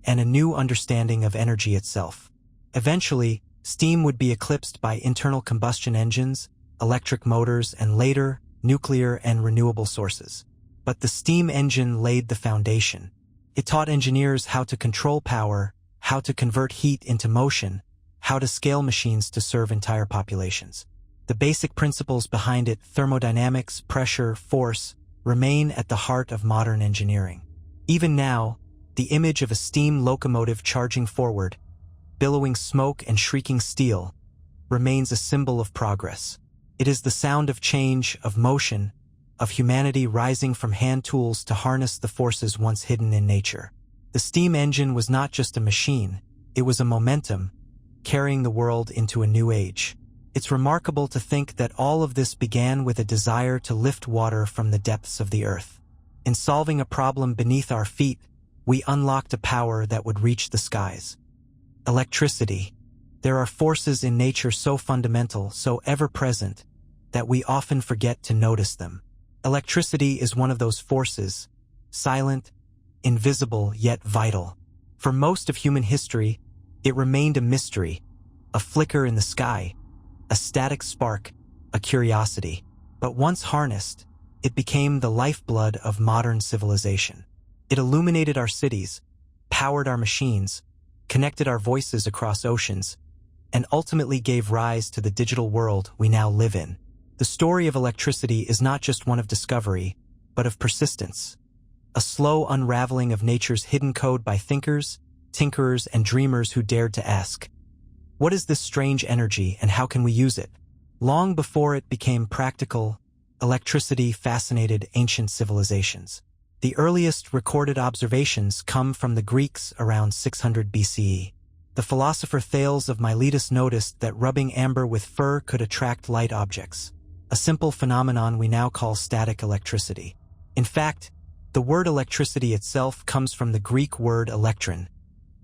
and a new understanding of energy itself. Eventually, steam would be eclipsed by internal combustion engines, electric motors, and later, nuclear and renewable sources. But the steam engine laid the foundation. It taught engineers how to control power, how to convert heat into motion, how to scale machines to serve entire populations. The basic principles behind it, thermodynamics, pressure, force, remain at the heart of modern engineering. Even now, the image of a steam locomotive charging forward, billowing smoke and shrieking steel, remains a symbol of progress. It is the sound of change, of motion, of humanity rising from hand tools to harness the forces once hidden in nature. The steam engine was not just a machine, it was a momentum, carrying the world into a new age. It's remarkable to think that all of this began with a desire to lift water from the depths of the earth. In solving a problem beneath our feet, we unlocked a power that would reach the skies. Electricity. There are forces in nature so fundamental, so ever-present, that we often forget to notice them. Electricity is one of those forces, silent, invisible, yet vital. For most of human history, it remained a mystery, a flicker in the sky, a static spark, a curiosity. But once harnessed, it became the lifeblood of modern civilization. It illuminated our cities, powered our machines, connected our voices across oceans, and ultimately gave rise to the digital world we now live in. The story of electricity is not just one of discovery, but of persistence. A slow unraveling of nature's hidden code by thinkers, tinkerers, and dreamers who dared to ask, what is this strange energy and how can we use it? Long before it became practical, electricity fascinated ancient civilizations. The earliest recorded observations come from the Greeks around 600 BCE. the philosopher Thales of Miletus noticed that rubbing amber with fur could attract light objects, a simple phenomenon we now call static electricity. In fact, the word electricity itself comes from the Greek word elektron,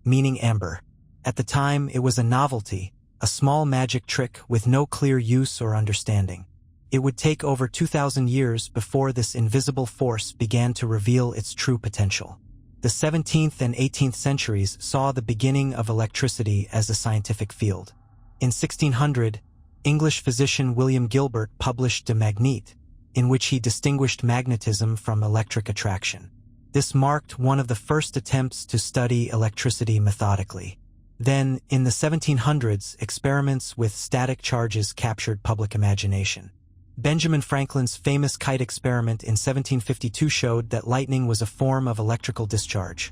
meaning amber. At the time, it was a novelty, a small magic trick with no clear use or understanding. It would take over 2,000 years before this invisible force began to reveal its true potential. The 17th and 18th centuries saw the beginning of electricity as a scientific field. In 1600, English physician William Gilbert published De Magnete, in which he distinguished magnetism from electric attraction. This marked one of the first attempts to study electricity methodically. Then, in the 1700s, experiments with static charges captured public imagination. Benjamin Franklin's famous kite experiment in 1752 showed that lightning was a form of electrical discharge,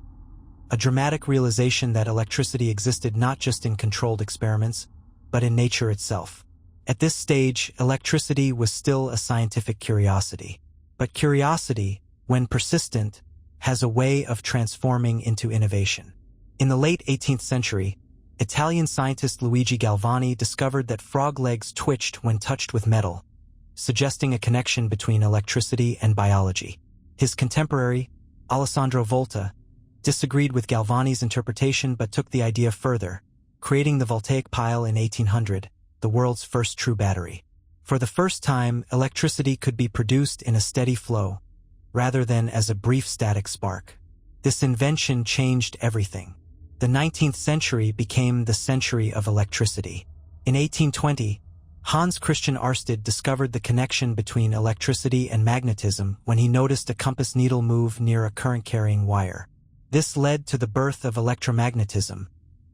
a dramatic realization that electricity existed not just in controlled experiments, but in nature itself. At this stage, electricity was still a scientific curiosity. But curiosity, when persistent, has a way of transforming into innovation. In the late 18th century, Italian scientist Luigi Galvani discovered that frog legs twitched when touched with metal, suggesting a connection between electricity and biology. His contemporary, Alessandro Volta, disagreed with Galvani's interpretation but took the idea further, creating the voltaic pile in 1800, the world's first true battery. For the first time, electricity could be produced in a steady flow, rather than as a brief static spark. This invention changed everything. The 19th century became the century of electricity. In 1820, Hans Christian Ørsted discovered the connection between electricity and magnetism when he noticed a compass needle move near a current-carrying wire. This led to the birth of electromagnetism,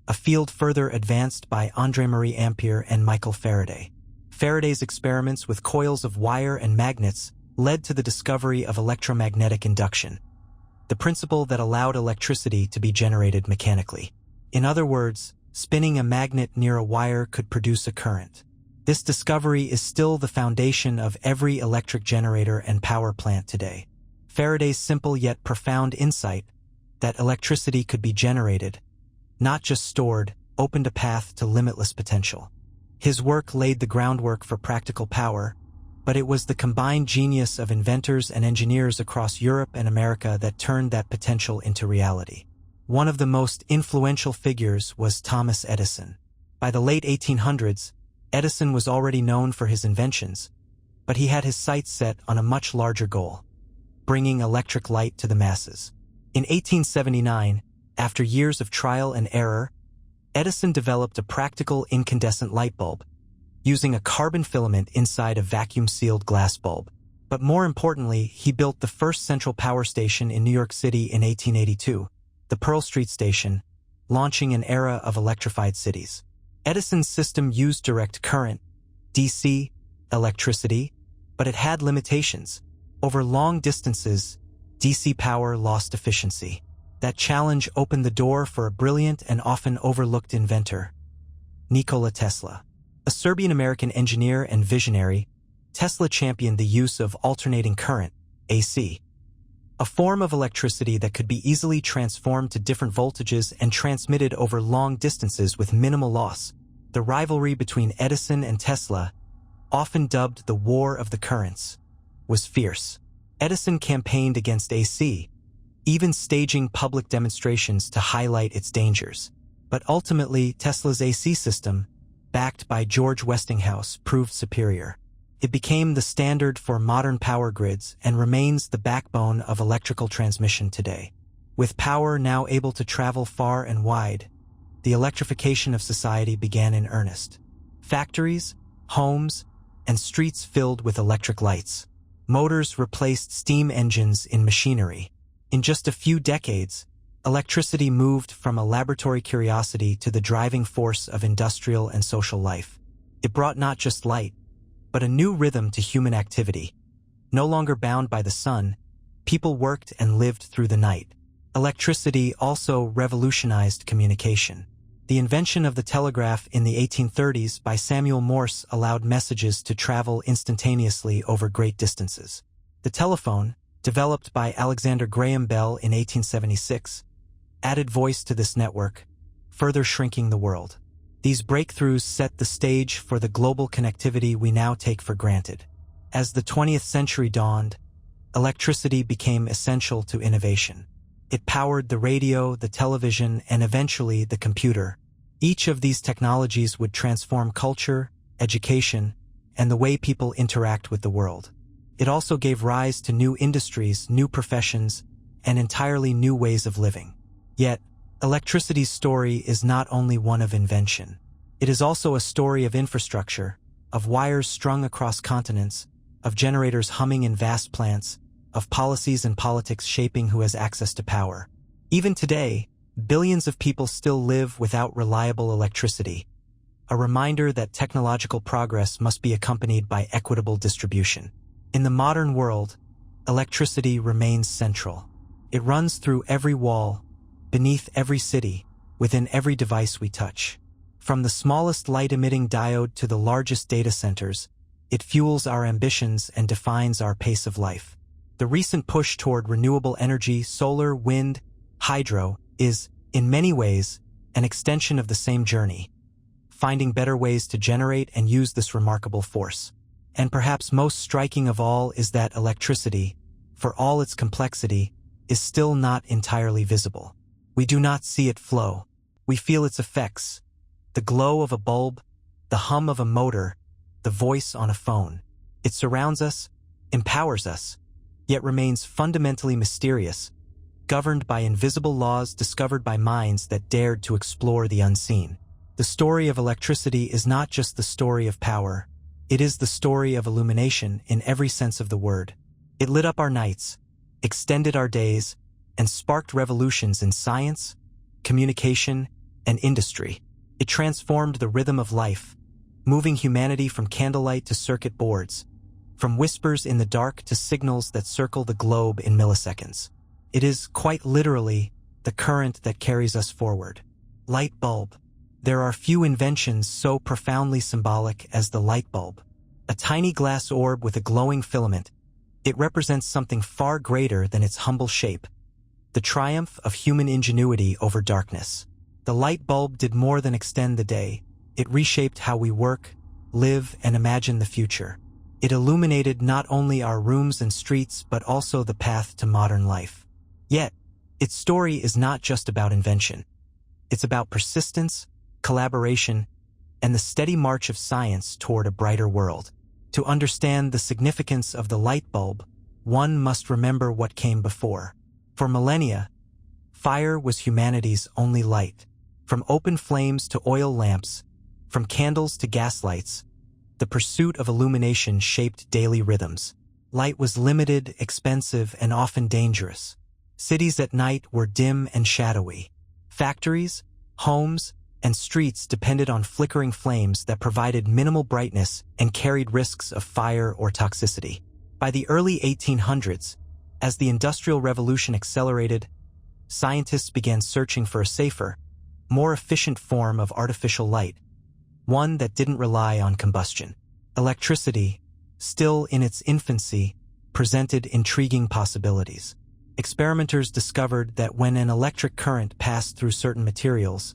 a field further advanced by André-Marie Ampère and Michael Faraday. Faraday's experiments with coils of wire and magnets led to the discovery of electromagnetic induction, the principle that allowed electricity to be generated mechanically. In other words, spinning a magnet near a wire could produce a current. This discovery is still the foundation of every electric generator and power plant today. Faraday's simple yet profound insight that electricity could be generated, not just stored, opened a path to limitless potential. His work laid the groundwork for practical power, but it was the combined genius of inventors and engineers across Europe and America that turned that potential into reality. One of the most influential figures was Thomas Edison. By the late 1800s, Edison was already known for his inventions, but he had his sights set on a much larger goal: bringing electric light to the masses. In 1879, after years of trial and error, Edison developed a practical incandescent light bulb, using a carbon filament inside a vacuum-sealed glass bulb. But more importantly, he built the first central power station in New York City in 1882, the Pearl Street Station, launching an era of electrified cities. Edison's system used direct current, DC, electricity, but it had limitations. Over long distances, DC power lost efficiency. That challenge opened the door for a brilliant and often overlooked inventor, Nikola Tesla. A Serbian-American engineer and visionary, Tesla championed the use of alternating current, AC, a form of electricity that could be easily transformed to different voltages and transmitted over long distances with minimal loss. The rivalry between Edison and Tesla, often dubbed the War of the Currents, was fierce. Edison campaigned against AC, even staging public demonstrations to highlight its dangers. But ultimately, Tesla's AC system, backed by George Westinghouse, proved superior. It became the standard for modern power grids and remains the backbone of electrical transmission today. With power now able to travel far and wide, the electrification of society began in earnest. Factories, homes, and streets filled with electric lights. Motors replaced steam engines in machinery. In just a few decades, electricity moved from a laboratory curiosity to the driving force of industrial and social life. It brought not just light, but a new rhythm to human activity. No longer bound by the sun, people worked and lived through the night. Electricity also revolutionized communication. The invention of the telegraph in the 1830s by Samuel Morse allowed messages to travel instantaneously over great distances. The telephone, developed by Alexander Graham Bell in 1876, added voice to this network, further shrinking the world. These breakthroughs set the stage for the global connectivity we now take for granted. As the 20th century dawned, electricity became essential to innovation. It powered the radio, the television, and eventually the computer. Each of these technologies would transform culture, education, and the way people interact with the world. It also gave rise to new industries, new professions, and entirely new ways of living. Yet, electricity's story is not only one of invention. It is also a story of infrastructure, of wires strung across continents, of generators humming in vast plants, of policies and politics shaping who has access to power. Even today, billions of people still live without reliable electricity, a reminder that technological progress must be accompanied by equitable distribution. In the modern world, electricity remains central. It runs through every wall, beneath every city, within every device we touch. From the smallest light-emitting diode to the largest data centers, it fuels our ambitions and defines our pace of life. The recent push toward renewable energy, solar, wind, hydro, is, in many ways, an extension of the same journey, finding better ways to generate and use this remarkable force. And perhaps most striking of all is that electricity, for all its complexity, is still not entirely visible. We do not see it flow. We feel its effects: the glow of a bulb, the hum of a motor, the voice on a phone. It surrounds us, empowers us, yet remains fundamentally mysterious, governed by invisible laws discovered by minds that dared to explore the unseen. The story of electricity is not just the story of power. It is the story of illumination in every sense of the word. It lit up our nights, extended our days, and sparked revolutions in science, communication, and industry. It transformed the rhythm of life, moving humanity from candlelight to circuit boards, from whispers in the dark to signals that circle the globe in milliseconds. It is, quite literally, the current that carries us forward. Light bulb. There are few inventions so profoundly symbolic as the light bulb. A tiny glass orb with a glowing filament, it represents something far greater than its humble shape: the triumph of human ingenuity over darkness. The light bulb did more than extend the day. It reshaped how we work, live, and imagine the future. It illuminated not only our rooms and streets but also the path to modern life. Yet, its story is not just about invention. It's about persistence, collaboration, and the steady march of science toward a brighter world. To understand the significance of the light bulb, one must remember what came before. For millennia, fire was humanity's only light. From open flames to oil lamps, from candles to gaslights, the pursuit of illumination shaped daily rhythms. Light was limited, expensive, and often dangerous. Cities at night were dim and shadowy. Factories, homes, and streets depended on flickering flames that provided minimal brightness and carried risks of fire or toxicity. By the early 1800s, as the Industrial Revolution accelerated, scientists began searching for a safer, more efficient form of artificial light, one that didn't rely on combustion. Electricity, still in its infancy, presented intriguing possibilities. Experimenters discovered that when an electric current passed through certain materials,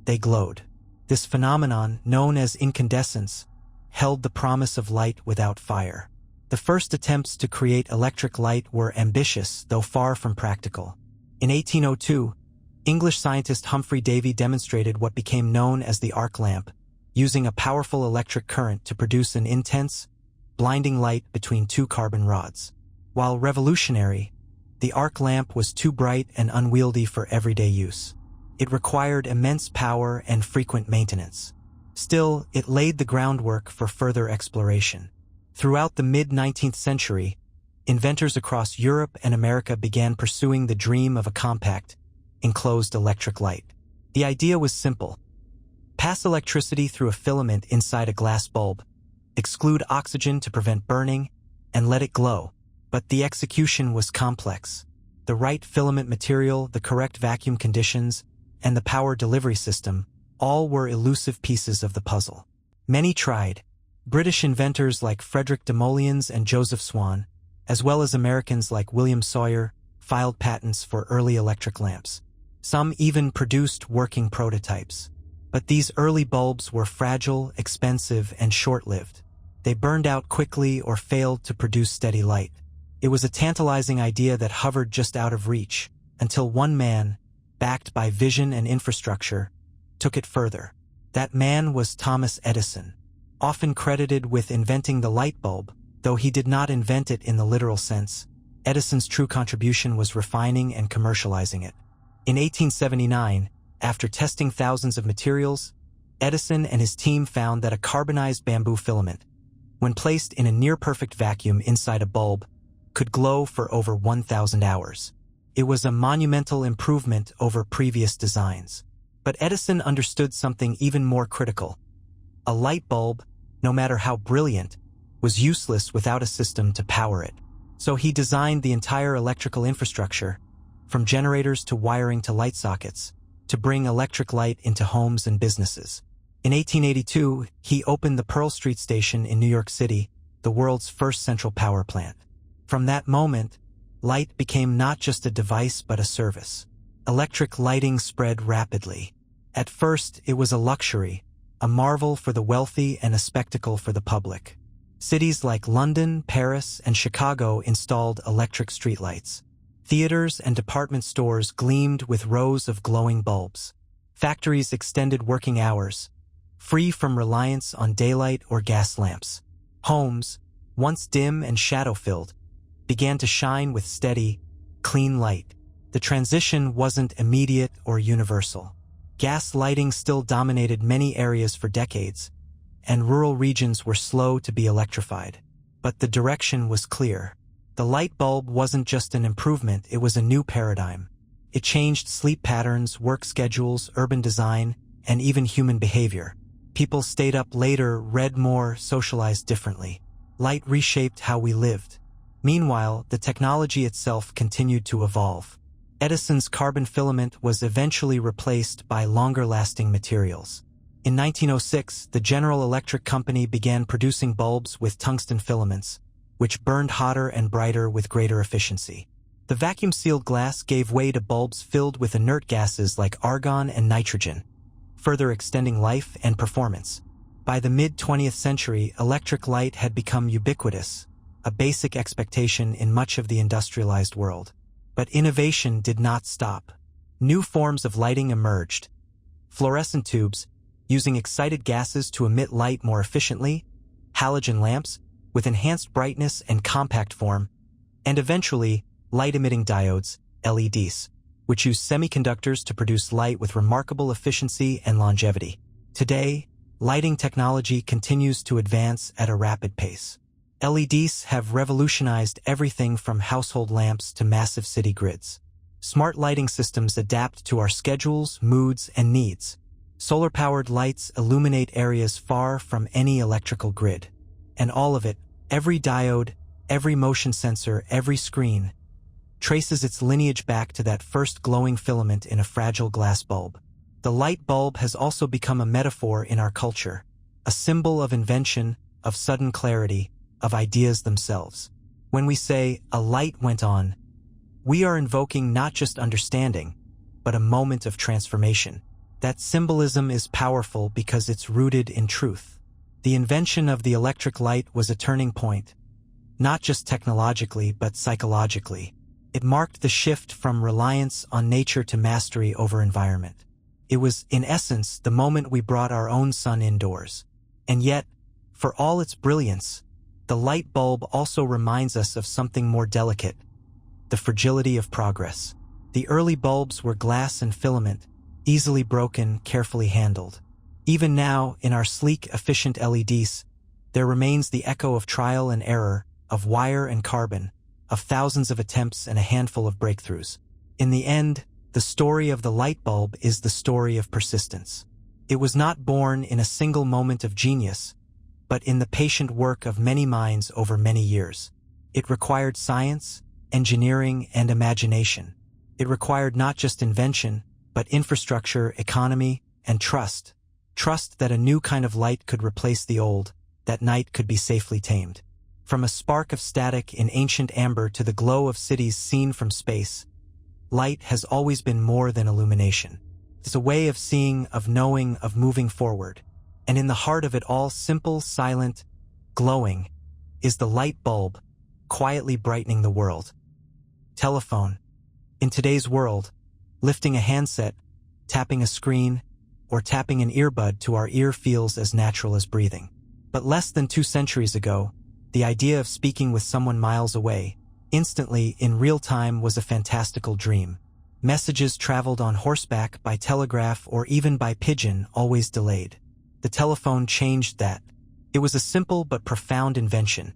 they glowed. This phenomenon, known as incandescence, held the promise of light without fire. The first attempts to create electric light were ambitious, though far from practical. In 1802, English scientist Humphrey Davy demonstrated what became known as the arc lamp, using a powerful electric current to produce an intense, blinding light between two carbon rods. While revolutionary, the arc lamp was too bright and unwieldy for everyday use. It required immense power and frequent maintenance. Still, it laid the groundwork for further exploration. Throughout the mid-19th century, inventors across Europe and America began pursuing the dream of a compact, enclosed electric light. The idea was simple: pass electricity through a filament inside a glass bulb, exclude oxygen to prevent burning, and let it glow. But the execution was complex. The right filament material, the correct vacuum conditions, and the power delivery system, all were elusive pieces of the puzzle. Many tried. British inventors like Frederick de Moulins and Joseph Swan, as well as Americans like William Sawyer, filed patents for early electric lamps. Some even produced working prototypes. But these early bulbs were fragile, expensive, and short-lived. They burned out quickly or failed to produce steady light. It was a tantalizing idea that hovered just out of reach, until one man, backed by vision and infrastructure, took it further. That man was Thomas Edison, often credited with inventing the light bulb, though he did not invent it in the literal sense. Edison's true contribution was refining and commercializing it. In 1879, after testing thousands of materials, Edison and his team found that a carbonized bamboo filament, when placed in a near-perfect vacuum inside a bulb, could glow for over 1,000 hours. It was a monumental improvement over previous designs. But Edison understood something even more critical. A light bulb, no matter how brilliant, was useless without a system to power it. So he designed the entire electrical infrastructure, from generators to wiring to light sockets, to bring electric light into homes and businesses. In 1882, he opened the Pearl Street Station in New York City, the world's first central power plant. From that moment, light became not just a device but a service. Electric lighting spread rapidly. At first, it was a luxury, a marvel for the wealthy and a spectacle for the public. Cities like London, Paris, and Chicago installed electric streetlights. Theaters and department stores gleamed with rows of glowing bulbs. Factories extended working hours, free from reliance on daylight or gas lamps. Homes, once dim and shadow-filled, began to shine with steady, clean light. The transition wasn't immediate or universal. Gas lighting still dominated many areas for decades, and rural regions were slow to be electrified. But the direction was clear. The light bulb wasn't just an improvement, it was a new paradigm. It changed sleep patterns, work schedules, urban design, and even human behavior. People stayed up later, read more, socialized differently. Light reshaped how we lived. Meanwhile, the technology itself continued to evolve. Edison's carbon filament was eventually replaced by longer-lasting materials. In 1906, the General Electric Company began producing bulbs with tungsten filaments, which burned hotter and brighter with greater efficiency. The vacuum-sealed glass gave way to bulbs filled with inert gases like argon and nitrogen, further extending life and performance. By the mid-20th century, electric light had become ubiquitous, a basic expectation in much of the industrialized world. But innovation did not stop. New forms of lighting emerged. Fluorescent tubes, using excited gases to emit light more efficiently, halogen lamps, with enhanced brightness and compact form, and eventually, light-emitting diodes, LEDs, which use semiconductors to produce light with remarkable efficiency and longevity. Today, lighting technology continues to advance at a rapid pace. LEDs have revolutionized everything from household lamps to massive city grids. Smart lighting systems adapt to our schedules, moods, and needs. Solar-powered lights illuminate areas far from any electrical grid. And all of it, every diode, every motion sensor, every screen, traces its lineage back to that first glowing filament in a fragile glass bulb. The light bulb has also become a metaphor in our culture, a symbol of invention, of sudden clarity, of ideas themselves. When we say, "a light went on," we are invoking not just understanding, but a moment of transformation. That symbolism is powerful because it's rooted in truth. The invention of the electric light was a turning point, not just technologically but psychologically. It marked the shift from reliance on nature to mastery over environment. It was, in essence, the moment we brought our own sun indoors. And yet, for all its brilliance, the light bulb also reminds us of something more delicate: the fragility of progress. The early bulbs were glass and filament, easily broken, carefully handled. Even now, in our sleek, efficient LEDs, there remains the echo of trial and error, of wire and carbon, of thousands of attempts and a handful of breakthroughs. In the end, the story of the light bulb is the story of persistence. It was not born in a single moment of genius, but in the patient work of many minds over many years. It required science, engineering, and imagination. It required not just invention, but infrastructure, economy, and trust. Trust that a new kind of light could replace the old, that night could be safely tamed. From a spark of static in ancient amber to the glow of cities seen from space, light has always been more than illumination. It's a way of seeing, of knowing, of moving forward. And in the heart of it all, simple, silent, glowing, is the light bulb, quietly brightening the world. Telephone. In today's world, lifting a handset, tapping a screen, or tapping an earbud to our ear feels as natural as breathing. But less than 2 centuries ago, the idea of speaking with someone miles away, instantly, in real time, was a fantastical dream. Messages traveled on horseback, by telegraph, or even by pigeon, always delayed. The telephone changed that. It was a simple but profound invention.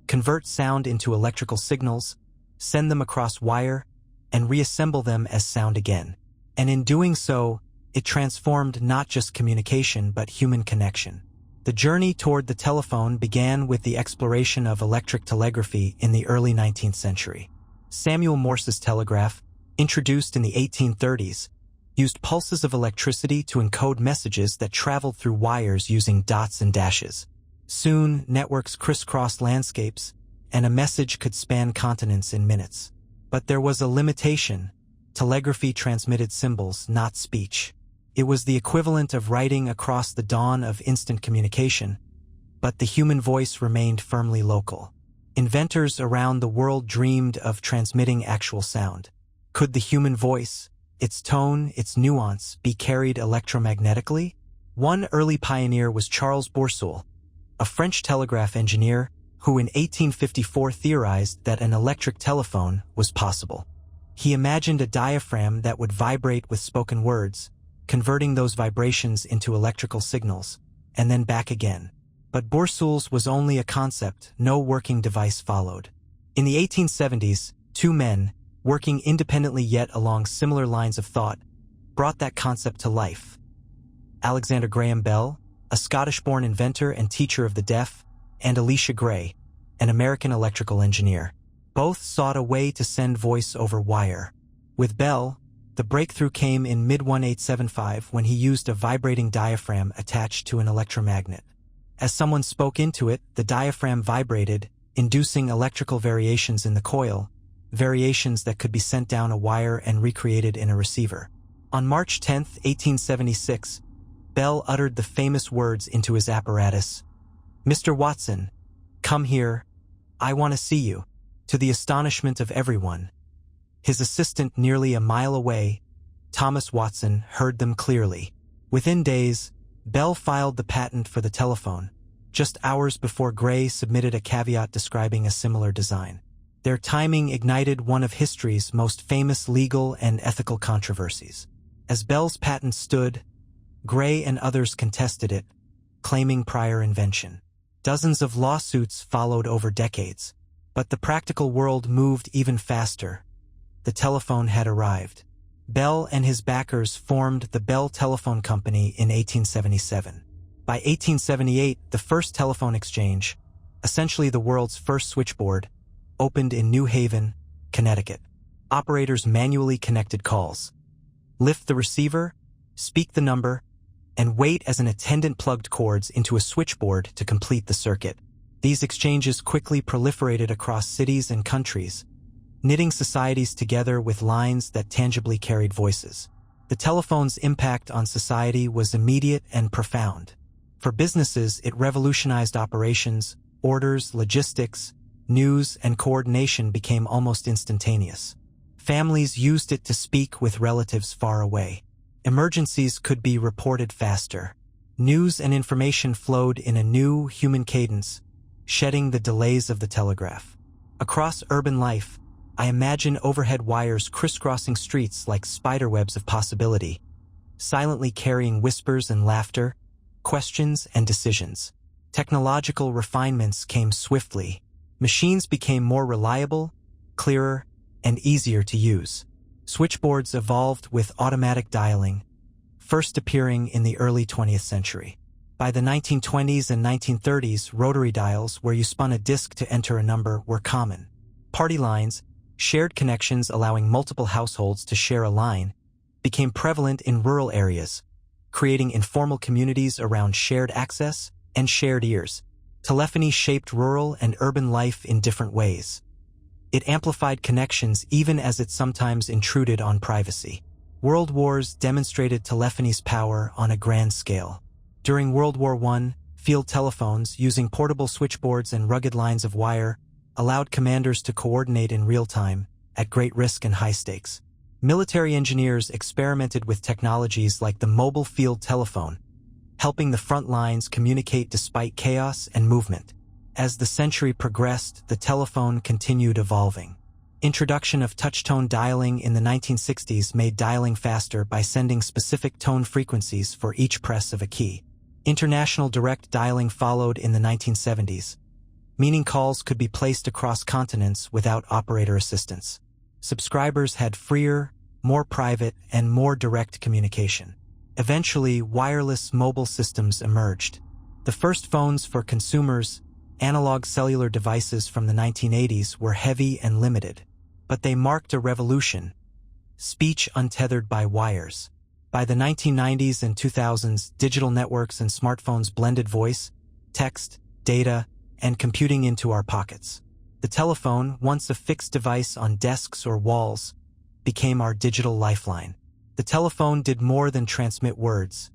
Convert sound into electrical signals, send them across wire, and reassemble them as sound again. And in doing so, it transformed not just communication but human connection. The journey toward the telephone began with the exploration of electric telegraphy in the early 19th century. Samuel Morse's telegraph, introduced in the 1830s, used pulses of electricity to encode messages that traveled through wires using dots and dashes. Soon, networks crisscrossed landscapes, and a message could span continents in minutes. But there was a limitation. Telegraphy transmitted symbols, not speech. It was the equivalent of writing across the dawn of instant communication, but the human voice remained firmly local. Inventors around the world dreamed of transmitting actual sound. Could the human voice, its tone, its nuance, be carried electromagnetically? One early pioneer was Charles Bourseul, a French telegraph engineer who in 1854 theorized that an electric telephone was possible. He imagined a diaphragm that would vibrate with spoken words, converting those vibrations into electrical signals, and then back again. But Bourseul's was only a concept, no working device followed. In the 1870s, 2 men, working independently yet along similar lines of thought, brought that concept to life. Alexander Graham Bell, a Scottish-born inventor and teacher of the deaf, and Elisha Gray, an American electrical engineer. Both sought a way to send voice over wire. With Bell, the breakthrough came in mid-1875 when he used a vibrating diaphragm attached to an electromagnet. As someone spoke into it, the diaphragm vibrated, inducing electrical variations in the coil, variations that could be sent down a wire and recreated in a receiver. On March 10, 1876, Bell uttered the famous words into his apparatus, "Mr. Watson, come here, I want to see you." To the astonishment of everyone, his assistant nearly a mile away, Thomas Watson, heard them clearly. Within days, Bell filed the patent for the telephone, just hours before Gray submitted a caveat describing a similar design. Their timing ignited one of history's most famous legal and ethical controversies. As Bell's patent stood, Gray and others contested it, claiming prior invention. Dozens of lawsuits followed over decades. But the practical world moved even faster. The telephone had arrived. Bell and his backers formed the Bell Telephone Company in 1877. By 1878, the first telephone exchange, essentially the world's first switchboard, opened in New Haven, Connecticut. Operators manually connected calls. Lift the receiver, speak the number, and wait as an attendant plugged cords into a switchboard to complete the circuit. These exchanges quickly proliferated across cities and countries, knitting societies together with lines that tangibly carried voices. The telephone's impact on society was immediate and profound. For businesses, it revolutionized operations, orders, logistics, news, and coordination became almost instantaneous. Families used it to speak with relatives far away. Emergencies could be reported faster. News and information flowed in a new, human cadence, shedding the delays of the telegraph. Across urban life, I imagine overhead wires crisscrossing streets like spiderwebs of possibility, silently carrying whispers and laughter, questions and decisions. Technological refinements came swiftly. Machines became more reliable, clearer, and easier to use. Switchboards evolved with automatic dialing, first appearing in the early 20th century. By the 1920s and 1930s, rotary dials, where you spun a disc to enter a number, were common. Party lines, shared connections allowing multiple households to share a line, became prevalent in rural areas, creating informal communities around shared access and shared ears. Telephony shaped rural and urban life in different ways. It amplified connections even as it sometimes intruded on privacy. World wars demonstrated telephony's power on a grand scale. During World War I, field telephones, using portable switchboards and rugged lines of wire, allowed commanders to coordinate in real time, at great risk and high stakes. Military engineers experimented with technologies like the mobile field telephone, helping the front lines communicate despite chaos and movement. As the century progressed, the telephone continued evolving. Introduction of touch-tone dialing in the 1960s made dialing faster by sending specific tone frequencies for each press of a key. International direct dialing followed in the 1970s, meaning calls could be placed across continents without operator assistance. Subscribers had freer, more private, and more direct communication. Eventually, wireless mobile systems emerged. The first phones for consumers, analog cellular devices from the 1980s, were heavy and limited. But they marked a revolution: speech untethered by wires. By the 1990s and 2000s, digital networks and smartphones blended voice, text, data, and computing into our pockets. The telephone, once a fixed device on desks or walls, became our digital lifeline. The telephone did more than transmit words.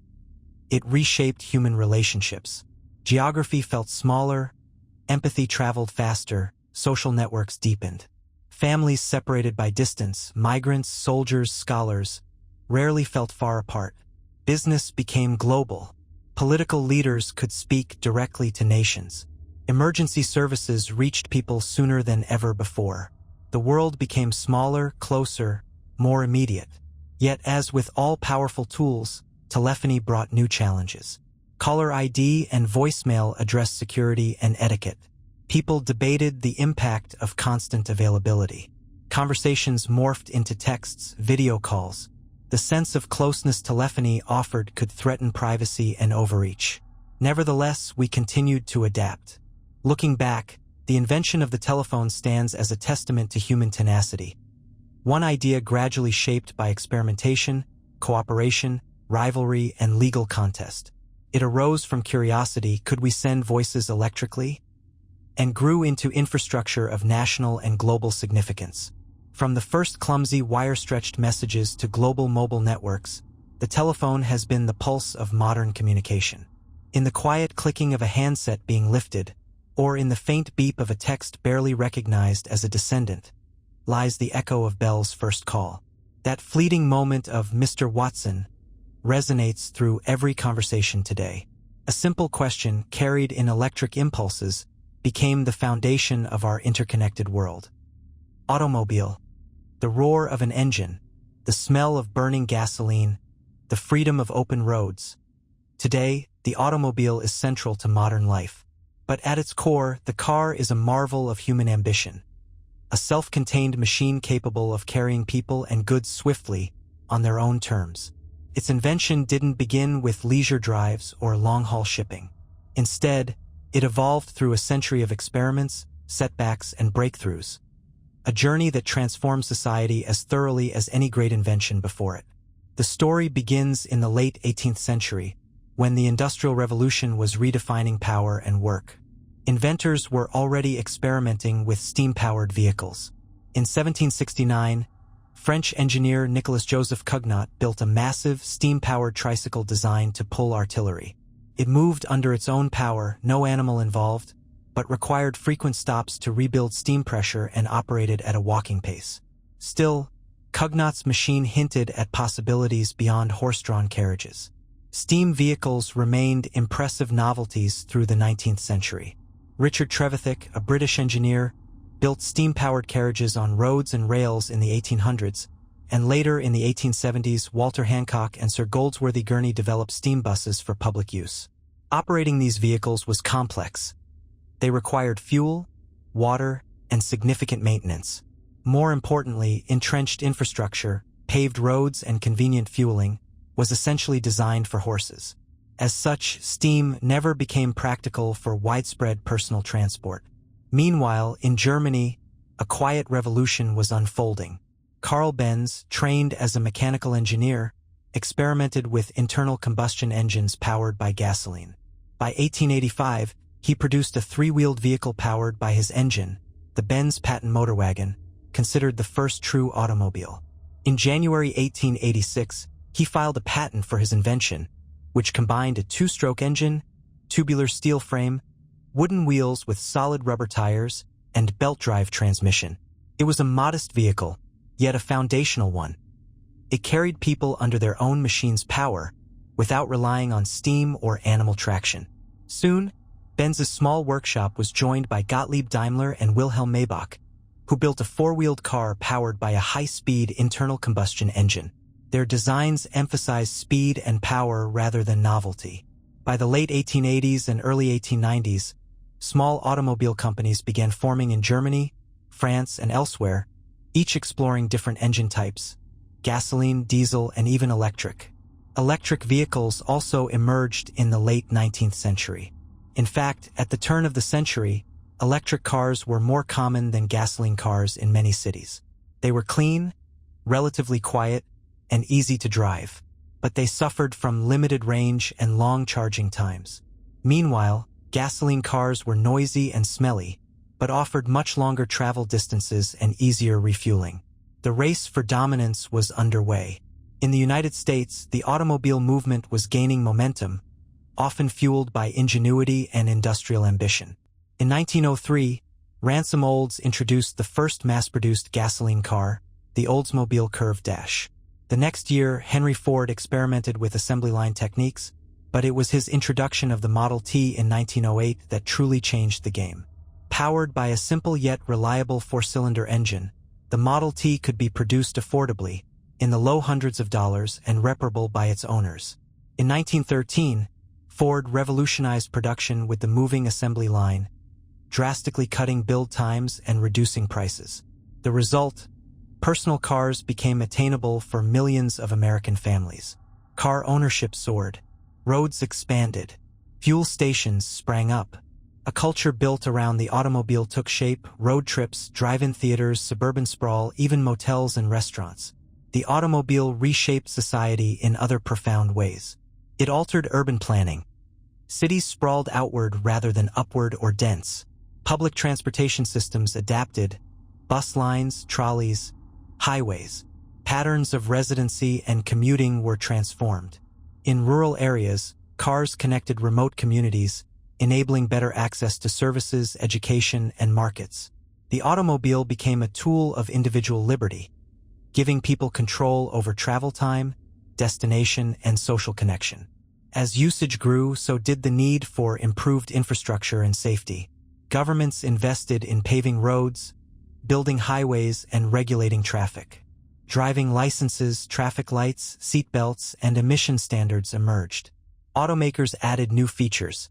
It reshaped human relationships. Geography felt smaller, empathy traveled faster, social networks deepened. Families separated by distance, migrants, soldiers, scholars, rarely felt far apart. Business became global. Political leaders could speak directly to nations. Emergency services reached people sooner than ever before. The world became smaller, closer, more immediate. Yet, as with all powerful tools, telephony brought new challenges. Caller ID and voicemail addressed security and etiquette. People debated the impact of constant availability. Conversations morphed into texts, video calls. The sense of closeness telephony offered could threaten privacy and overreach. Nevertheless, we continued to adapt. Looking back, the invention of the telephone stands as a testament to human tenacity. One idea gradually shaped by experimentation, cooperation, rivalry, and legal contest. It arose from curiosity: could we send voices electrically? And grew into infrastructure of national and global significance. From the first clumsy wire-stretched messages to global mobile networks, the telephone has been the pulse of modern communication. In the quiet clicking of a handset being lifted, or in the faint beep of a text barely recognized as a descendant, lies the echo of Bell's first call. That fleeting moment of "Mr. Watson" resonates through every conversation today. A simple question carried in electric impulses became the foundation of our interconnected world. Automobile. The roar of an engine, the smell of burning gasoline, the freedom of open roads. Today, the automobile is central to modern life. But at its core, the car is a marvel of human ambition. A self-contained machine capable of carrying people and goods swiftly, on their own terms. Its invention didn't begin with leisure drives or long-haul shipping. Instead, it evolved through a century of experiments, setbacks, and breakthroughs. A journey that transformed society as thoroughly as any great invention before it. The story begins in the late 18th century, when the Industrial Revolution was redefining power and work. Inventors were already experimenting with steam-powered vehicles. In 1769, French engineer Nicolas-Joseph Cugnot built a massive, steam-powered tricycle designed to pull artillery. It moved under its own power, no animal involved, but required frequent stops to rebuild steam pressure and operated at a walking pace. Still, Cugnot's machine hinted at possibilities beyond horse-drawn carriages. Steam vehicles remained impressive novelties through the 19th century. Richard Trevithick, a British engineer, built steam-powered carriages on roads and rails in the 1800s, and later in the 1870s, Walter Hancock and Sir Goldsworthy Gurney developed steam buses for public use. Operating these vehicles was complex. They required fuel, water, and significant maintenance. More importantly, entrenched infrastructure, paved roads, and convenient fueling was essentially designed for horses. As such, steam never became practical for widespread personal transport. Meanwhile, in Germany, a quiet revolution was unfolding. Karl Benz, trained as a mechanical engineer, experimented with internal combustion engines powered by gasoline. By 1885, he produced a three-wheeled vehicle powered by his engine, the Benz patent motor wagon, considered the first true automobile. In January 1886, he filed a patent for his invention, which combined a two-stroke engine, tubular steel frame, wooden wheels with solid rubber tires, and belt-drive transmission. It was a modest vehicle, yet a foundational one. It carried people under their own machine's power, without relying on steam or animal traction. Soon, Benz's small workshop was joined by Gottlieb Daimler and Wilhelm Maybach, who built a four-wheeled car powered by a high-speed internal combustion engine. Their designs emphasized speed and power rather than novelty. By the late 1880s and early 1890s, small automobile companies began forming in Germany, France, and elsewhere, each exploring different engine types: gasoline, diesel, and even electric. Electric vehicles also emerged in the late 19th century. In fact, at the turn of the century, electric cars were more common than gasoline cars in many cities. They were clean, relatively quiet, and easy to drive, but they suffered from limited range and long charging times. Meanwhile, gasoline cars were noisy and smelly, but offered much longer travel distances and easier refueling. The race for dominance was underway. In the United States, the automobile movement was gaining momentum, often fueled by ingenuity and industrial ambition. In 1903, Ransom Olds introduced the first mass-produced gasoline car, the Oldsmobile Curved Dash. The next year, Henry Ford experimented with assembly line techniques, but it was his introduction of the Model T in 1908 that truly changed the game. Powered by a simple yet reliable four-cylinder engine, the Model T could be produced affordably, in the low hundreds of dollars, and reparable by its owners. In 1913, Ford revolutionized production with the moving assembly line, drastically cutting build times and reducing prices. The result: personal cars became attainable for millions of American families. Car ownership soared. Roads expanded. Fuel stations sprang up. A culture built around the automobile took shape: road trips, drive-in theaters, suburban sprawl, even motels and restaurants. The automobile reshaped society in other profound ways. It altered urban planning. Cities sprawled outward rather than upward or dense. Public transportation systems adapted: bus lines, trolleys, highways. Patterns of residency and commuting were transformed. In rural areas, cars connected remote communities, enabling better access to services, education, and markets. The automobile became a tool of individual liberty, giving people control over travel time, destination, and social connection. As usage grew, so did the need for improved infrastructure and safety. Governments invested in paving roads, building highways, and regulating traffic. Driving licenses, traffic lights, seatbelts, and emission standards emerged. Automakers added new features: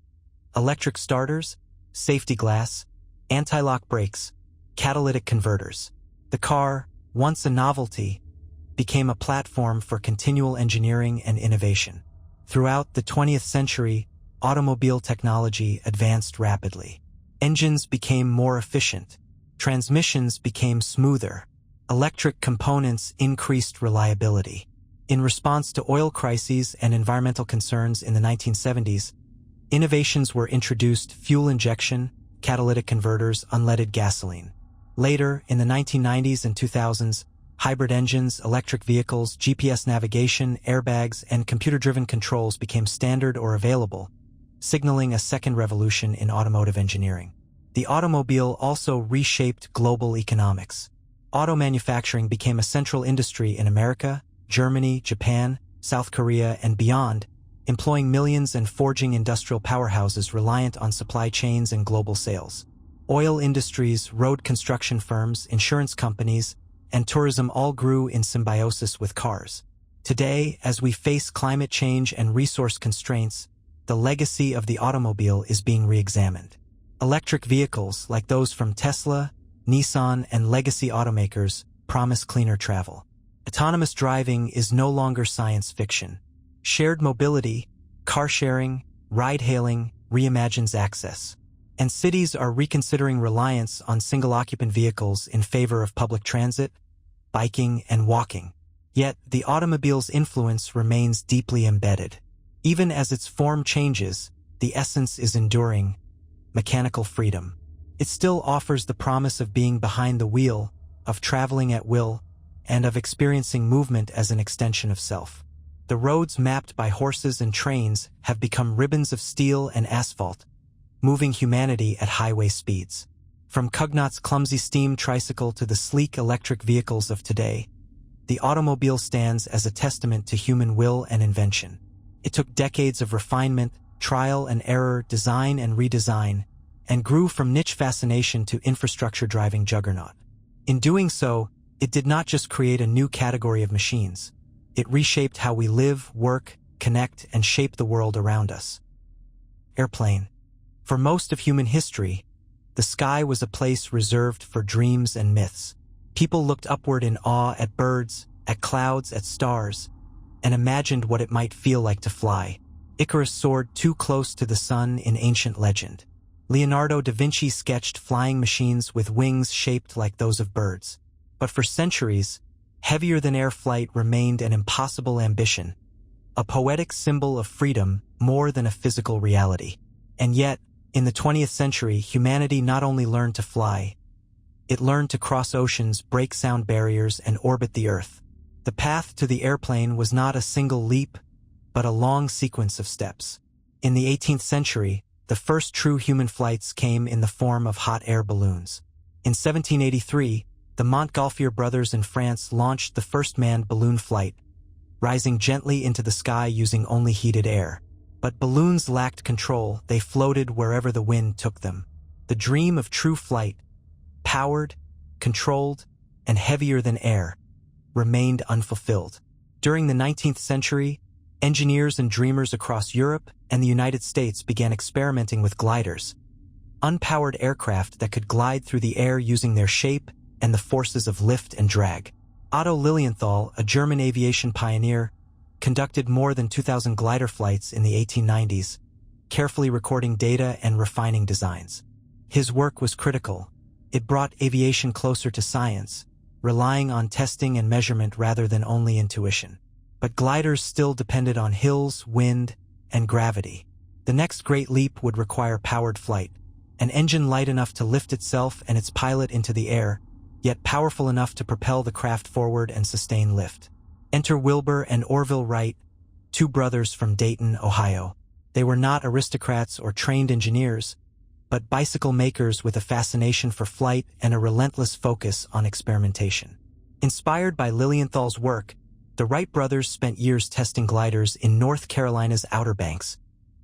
electric starters, safety glass, anti-lock brakes, catalytic converters. The car, once a novelty, became a platform for continual engineering and innovation. Throughout the 20th century, automobile technology advanced rapidly. Engines became more efficient. Transmissions became smoother. Electric components increased reliability. In response to oil crises and environmental concerns in the 1970s, innovations were introduced: fuel injection, catalytic converters, unleaded gasoline. Later, in the 1990s and 2000s, hybrid engines, electric vehicles, GPS navigation, airbags, and computer-driven controls became standard or available, signaling a second revolution in automotive engineering. The automobile also reshaped global economics. Auto manufacturing became a central industry in America, Germany, Japan, South Korea, and beyond, employing millions and forging industrial powerhouses reliant on supply chains and global sales. Oil industries, road construction firms, insurance companies, and tourism all grew in symbiosis with cars. Today, as we face climate change and resource constraints, the legacy of the automobile is being re-examined. Electric vehicles, like those from Tesla, Nissan, and legacy automakers, promise cleaner travel. Autonomous driving is no longer science fiction. Shared mobility, car sharing, ride-hailing reimagines access. And cities are reconsidering reliance on single-occupant vehicles in favor of public transit, biking, and walking. Yet, the automobile's influence remains deeply embedded. Even as its form changes, the essence is enduring: mechanical freedom. it still offers the promise of being behind the wheel, of traveling at will, and of experiencing movement as an extension of self. The roads mapped by horses and trains have become ribbons of steel and asphalt, moving humanity at highway speeds. From Cugnot's clumsy steam tricycle to the sleek electric vehicles of today, the automobile stands as a testament to human will and invention. It took decades of refinement, trial and error, design and redesign, and grew from niche fascination to infrastructure-driving juggernaut. In doing so, it did not just create a new category of machines. It reshaped how we live, work, connect, and shape the world around us. Airplane. For most of human history, the sky was a place reserved for dreams and myths. People looked upward in awe at birds, at clouds, at stars, and imagined what it might feel like to fly. Icarus soared too close to the sun in ancient legend. Leonardo da Vinci sketched flying machines with wings shaped like those of birds. But for centuries, heavier-than-air flight remained an impossible ambition, a poetic symbol of freedom more than a physical reality. And yet, in the 20th century, humanity not only learned to fly, it learned to cross oceans, break sound barriers, and orbit the Earth. The path to the airplane was not a single leap, but a long sequence of steps. In the 18th century, the first true human flights came in the form of hot air balloons. In 1783, the Montgolfier brothers in France launched the first manned balloon flight, rising gently into the sky using only heated air. But balloons lacked control. They floated wherever the wind took them. The dream of true flight, powered, controlled, and heavier than air, remained unfulfilled. During the 19th century, engineers and dreamers across Europe and the United States began experimenting with gliders, unpowered aircraft that could glide through the air using their shape and the forces of lift and drag. Otto Lilienthal, a German aviation pioneer, conducted more than 2,000 glider flights in the 1890s, carefully recording data and refining designs. His work was critical. It brought aviation closer to science, relying on testing and measurement rather than only intuition. But gliders still depended on hills, wind, and gravity. The next great leap would require powered flight, an engine light enough to lift itself and its pilot into the air, yet powerful enough to propel the craft forward and sustain lift. Enter Wilbur and Orville Wright, two brothers from Dayton, Ohio. They were not aristocrats or trained engineers, but bicycle makers with a fascination for flight and a relentless focus on experimentation. Inspired by Lilienthal's work, the Wright brothers spent years testing gliders in North Carolina's Outer Banks,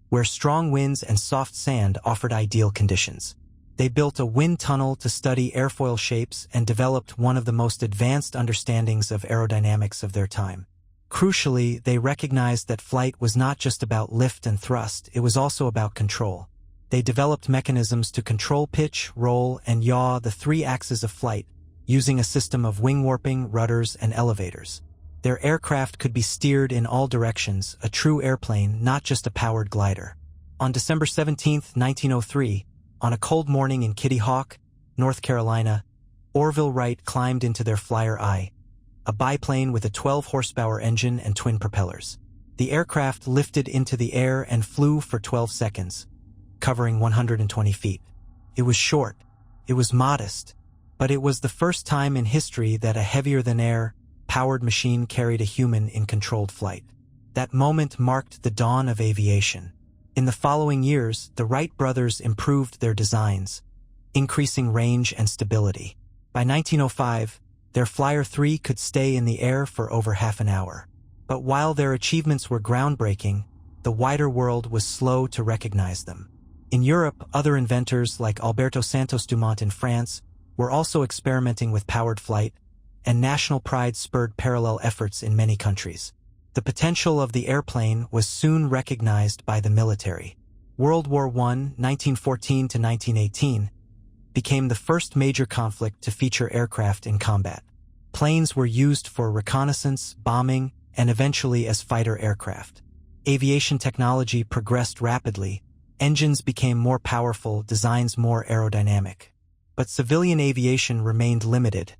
where strong winds and soft sand offered ideal conditions. They built a wind tunnel to study airfoil shapes and developed one of the most advanced understandings of aerodynamics of their time. Crucially, they recognized that flight was not just about lift and thrust, it was also about control. They developed mechanisms to control pitch, roll, and yaw, the three axes of flight, using a system of wing warping, rudders, and elevators. Their aircraft could be steered in all directions, a true airplane, not just a powered glider. On December 17, 1903, on a cold morning in Kitty Hawk, North Carolina, Orville Wright climbed into their Flyer I, a biplane with a 12-horsepower engine and twin propellers. The aircraft lifted into the air and flew for 12 seconds, covering 120 feet. It was short, it was modest, but it was the first time in history that a heavier-than-air, powered machine carried a human in controlled flight. That moment marked the dawn of aviation. In the following years, the Wright brothers improved their designs, increasing range and stability. By 1905, their Flyer 3 could stay in the air for over half an hour. But while their achievements were groundbreaking, the wider world was slow to recognize them. In Europe, other inventors like Alberto Santos Dumont in France were also experimenting with powered flight, and national pride spurred parallel efforts in many countries. The potential of the airplane was soon recognized by the military. World War I, 1914 to 1918, became the first major conflict to feature aircraft in combat. Planes were used for reconnaissance, bombing, and eventually as fighter aircraft. Aviation technology progressed rapidly. Engines became more powerful, designs more aerodynamic. But civilian aviation remained limited,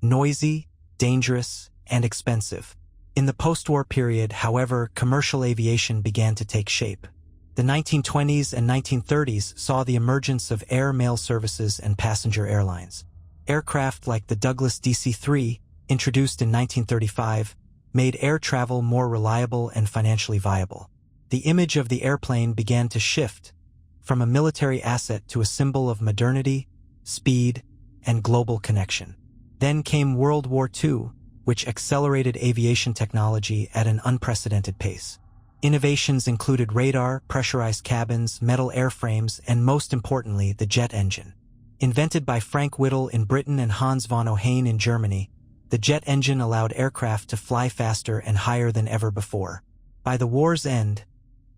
noisy, dangerous, and expensive. In the post-war period, however, commercial aviation began to take shape. The 1920s and 1930s saw the emergence of air mail services and passenger airlines. Aircraft like the Douglas DC-3, introduced in 1935, made air travel more reliable and financially viable. The image of the airplane began to shift from a military asset to a symbol of modernity, speed, and global connection. Then came World War II, which accelerated aviation technology at an unprecedented pace. Innovations included radar, pressurized cabins, metal airframes, and most importantly, the jet engine. Invented by Frank Whittle in Britain and Hans von Ohain in Germany, the jet engine allowed aircraft to fly faster and higher than ever before. By the war's end,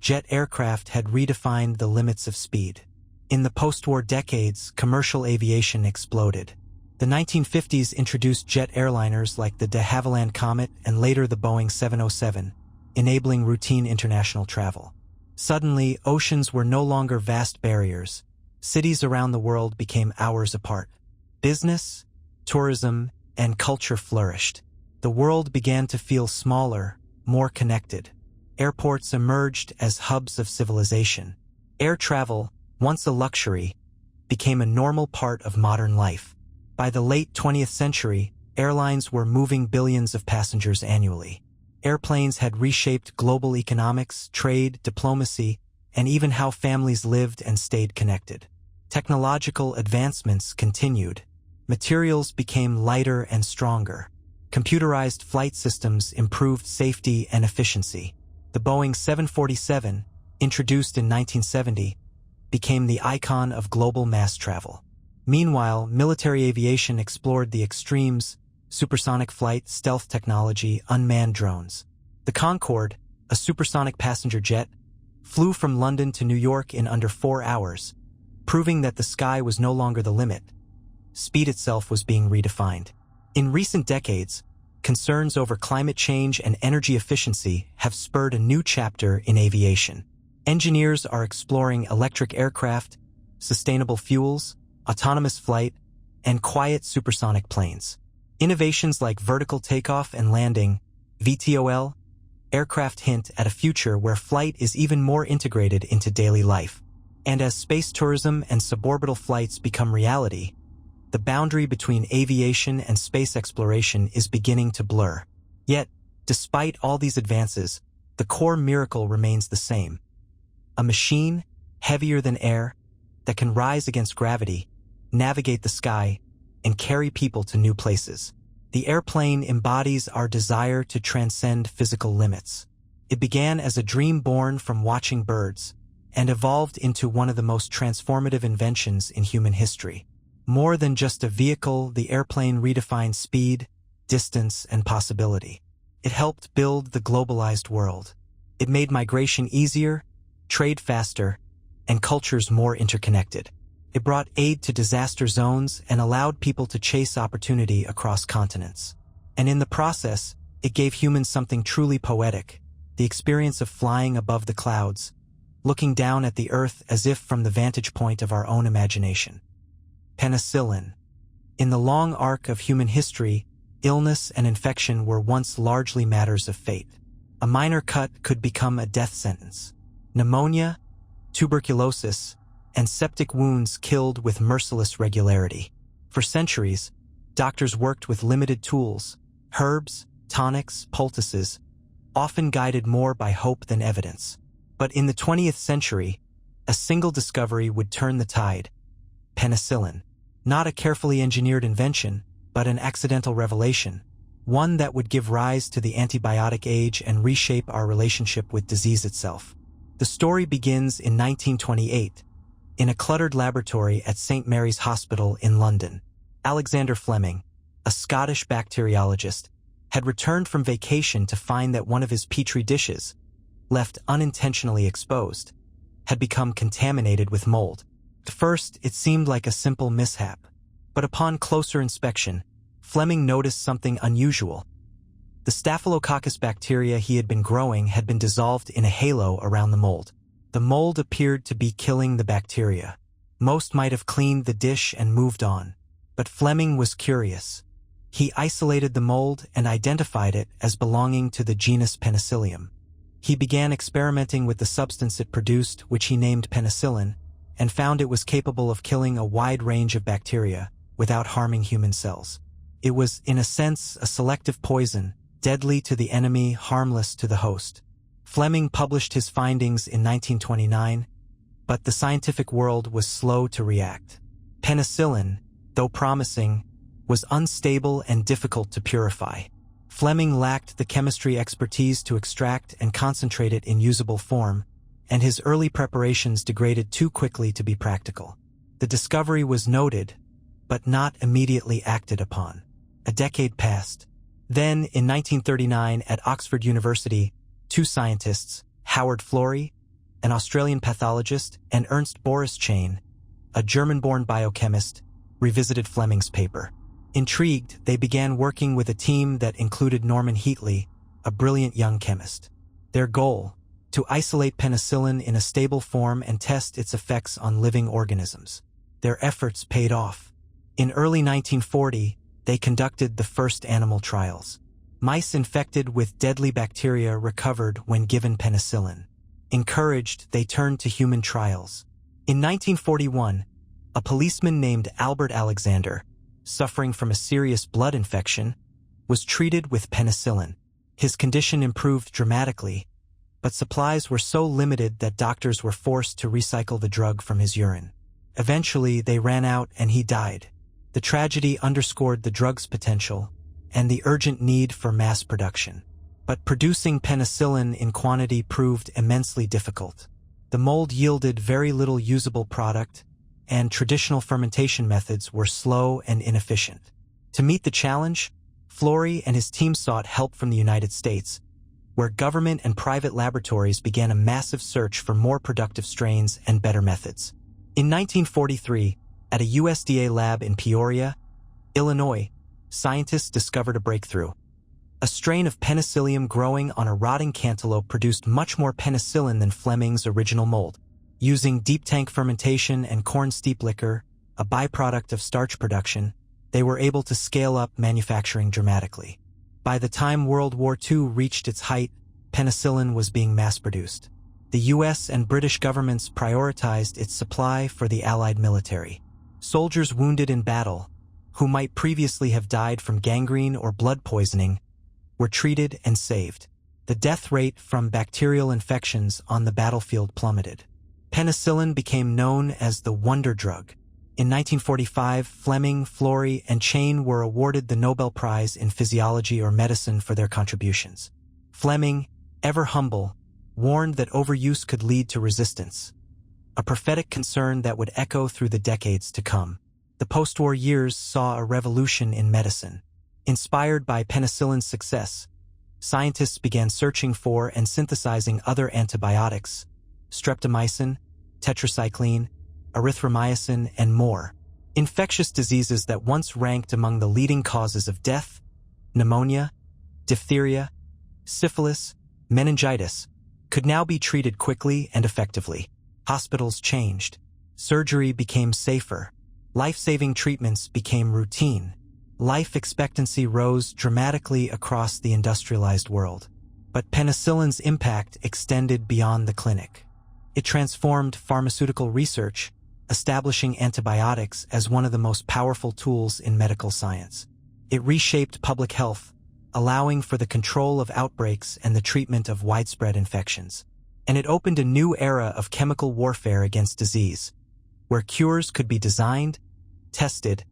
jet aircraft had redefined the limits of speed. In the post-war decades, commercial aviation exploded. The 1950s introduced jet airliners like the de Havilland Comet and later the Boeing 707, enabling routine international travel. Suddenly, oceans were no longer vast barriers. Cities around the world became hours apart. Business, tourism, and culture flourished. The world began to feel smaller, more connected. Airports emerged as hubs of civilization. Air travel, once a luxury, became a normal part of modern life. By the late 20th century, airlines were moving billions of passengers annually. Airplanes had reshaped global economics, trade, diplomacy, and even how families lived and stayed connected. Technological advancements continued. Materials became lighter and stronger. Computerized flight systems improved safety and efficiency. The Boeing 747, introduced in 1970, became the icon of global mass travel. Meanwhile, military aviation explored the extremes: supersonic flight, stealth technology, unmanned drones. The Concorde, a supersonic passenger jet, flew from London to New York in under 4 hours, proving that the sky was no longer the limit. Speed itself was being redefined. In recent decades, concerns over climate change and energy efficiency have spurred a new chapter in aviation. Engineers are exploring electric aircraft, sustainable fuels, autonomous flight, and quiet supersonic planes. Innovations like vertical takeoff and landing, VTOL, aircraft hint at a future where flight is even more integrated into daily life. And as space tourism and suborbital flights become reality, the boundary between aviation and space exploration is beginning to blur. Yet, despite all these advances, the core miracle remains the same. A machine, heavier than air, that can rise against gravity, navigate the sky, and carry people to new places. The airplane embodies our desire to transcend physical limits. It began as a dream born from watching birds, and evolved into one of the most transformative inventions in human history. More than just a vehicle, the airplane redefined speed, distance, and possibility. It helped build the globalized world. It made migration easier, trade faster, and cultures more interconnected. It brought aid to disaster zones and allowed people to chase opportunity across continents. And in the process, it gave humans something truly poetic: the experience of flying above the clouds, looking down at the earth as if from the vantage point of our own imagination. Penicillin. In the long arc of human history, illness and infection were once largely matters of fate. A minor cut could become a death sentence. Pneumonia, tuberculosis, and septic wounds killed with merciless regularity. For centuries, doctors worked with limited tools: herbs, tonics, poultices, often guided more by hope than evidence. But in the 20th century, a single discovery would turn the tide: penicillin. Not a carefully engineered invention, but an accidental revelation, one that would give rise to the antibiotic age and reshape our relationship with disease itself. The story begins in 1928, in a cluttered laboratory at St. Mary's Hospital in London. Alexander Fleming, a Scottish bacteriologist, had returned from vacation to find that one of his petri dishes, left unintentionally exposed, had become contaminated with mold. At first, it seemed like a simple mishap, but upon closer inspection, Fleming noticed something unusual. The Staphylococcus bacteria he had been growing had been dissolved in a halo around the mold. The mold appeared to be killing the bacteria. Most might have cleaned the dish and moved on, but Fleming was curious. He isolated the mold and identified it as belonging to the genus Penicillium. He began experimenting with the substance it produced, which he named penicillin, and found it was capable of killing a wide range of bacteria without harming human cells. It was, in a sense, a selective poison, deadly to the enemy, harmless to the host. Fleming published his findings in 1929, but the scientific world was slow to react. Penicillin, though promising, was unstable and difficult to purify. Fleming lacked the chemistry expertise to extract and concentrate it in usable form, and his early preparations degraded too quickly to be practical. The discovery was noted, but not immediately acted upon. A decade passed. Then, in 1939, at Oxford University, two scientists, Howard Florey, an Australian pathologist, and Ernst Boris Chain, a German-born biochemist, revisited Fleming's paper. Intrigued, they began working with a team that included Norman Heatley, a brilliant young chemist. Their goal: to isolate penicillin in a stable form and test its effects on living organisms. Their efforts paid off. In early 1940, they conducted the first animal trials. Mice infected with deadly bacteria recovered when given penicillin. Encouraged, they turned to human trials. In 1941, a policeman named Albert Alexander, suffering from a serious blood infection, was treated with penicillin. His condition improved dramatically, but supplies were so limited that doctors were forced to recycle the drug from his urine. Eventually, they ran out and he died. The tragedy underscored the drug's potential and the urgent need for mass production. But producing penicillin in quantity proved immensely difficult. The mold yielded very little usable product, and traditional fermentation methods were slow and inefficient. To meet the challenge, Florey and his team sought help from the United States, where government and private laboratories began a massive search for more productive strains and better methods. In 1943, at a USDA lab in Peoria, Illinois, scientists discovered a breakthrough. A strain of Penicillium growing on a rotting cantaloupe produced much more penicillin than Fleming's original mold. Using deep tank fermentation and corn steep liquor, a byproduct of starch production, they were able to scale up manufacturing dramatically. By the time World War II reached its height, penicillin was being mass-produced. The US and British governments prioritized its supply for the Allied military. Soldiers wounded in battle, who might previously have died from gangrene or blood poisoning, were treated and saved. The death rate from bacterial infections on the battlefield plummeted. Penicillin became known as the wonder drug. In 1945, Fleming, Florey, and Chain were awarded the Nobel Prize in Physiology or Medicine for their contributions. Fleming, ever humble, warned that overuse could lead to resistance, a prophetic concern that would echo through the decades to come. The post-war years saw a revolution in medicine. Inspired by penicillin's success, scientists began searching for and synthesizing other antibiotics: streptomycin, tetracycline, erythromycin, and more. Infectious diseases that once ranked among the leading causes of death, pneumonia, diphtheria, syphilis, meningitis, could now be treated quickly and effectively. Hospitals changed. Surgery became safer. Life-saving treatments became routine. Life expectancy rose dramatically across the industrialized world. But penicillin's impact extended beyond the clinic. It transformed pharmaceutical research, establishing antibiotics as one of the most powerful tools in medical science. It reshaped public health, allowing for the control of outbreaks and the treatment of widespread infections. And it opened a new era of chemical warfare against disease, where cures could be designed, tested,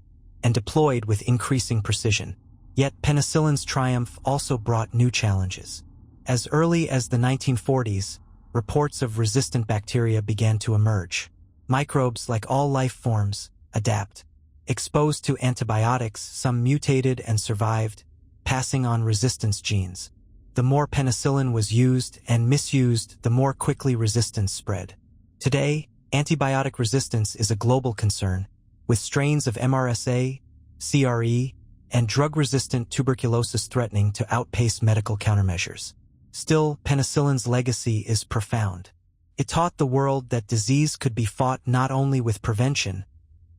and deployed with increasing precision. Yet penicillin's triumph also brought new challenges. As early as the 1940s, reports of resistant bacteria began to emerge. Microbes, like all life forms, adapt. Exposed to antibiotics, some mutated and survived, passing on resistance genes. The more penicillin was used and misused, the more quickly resistance spread. Today, antibiotic resistance is a global concern, with strains of MRSA, CRE, and drug-resistant tuberculosis threatening to outpace medical countermeasures. Still, penicillin's legacy is profound. It taught the world that disease could be fought not only with prevention,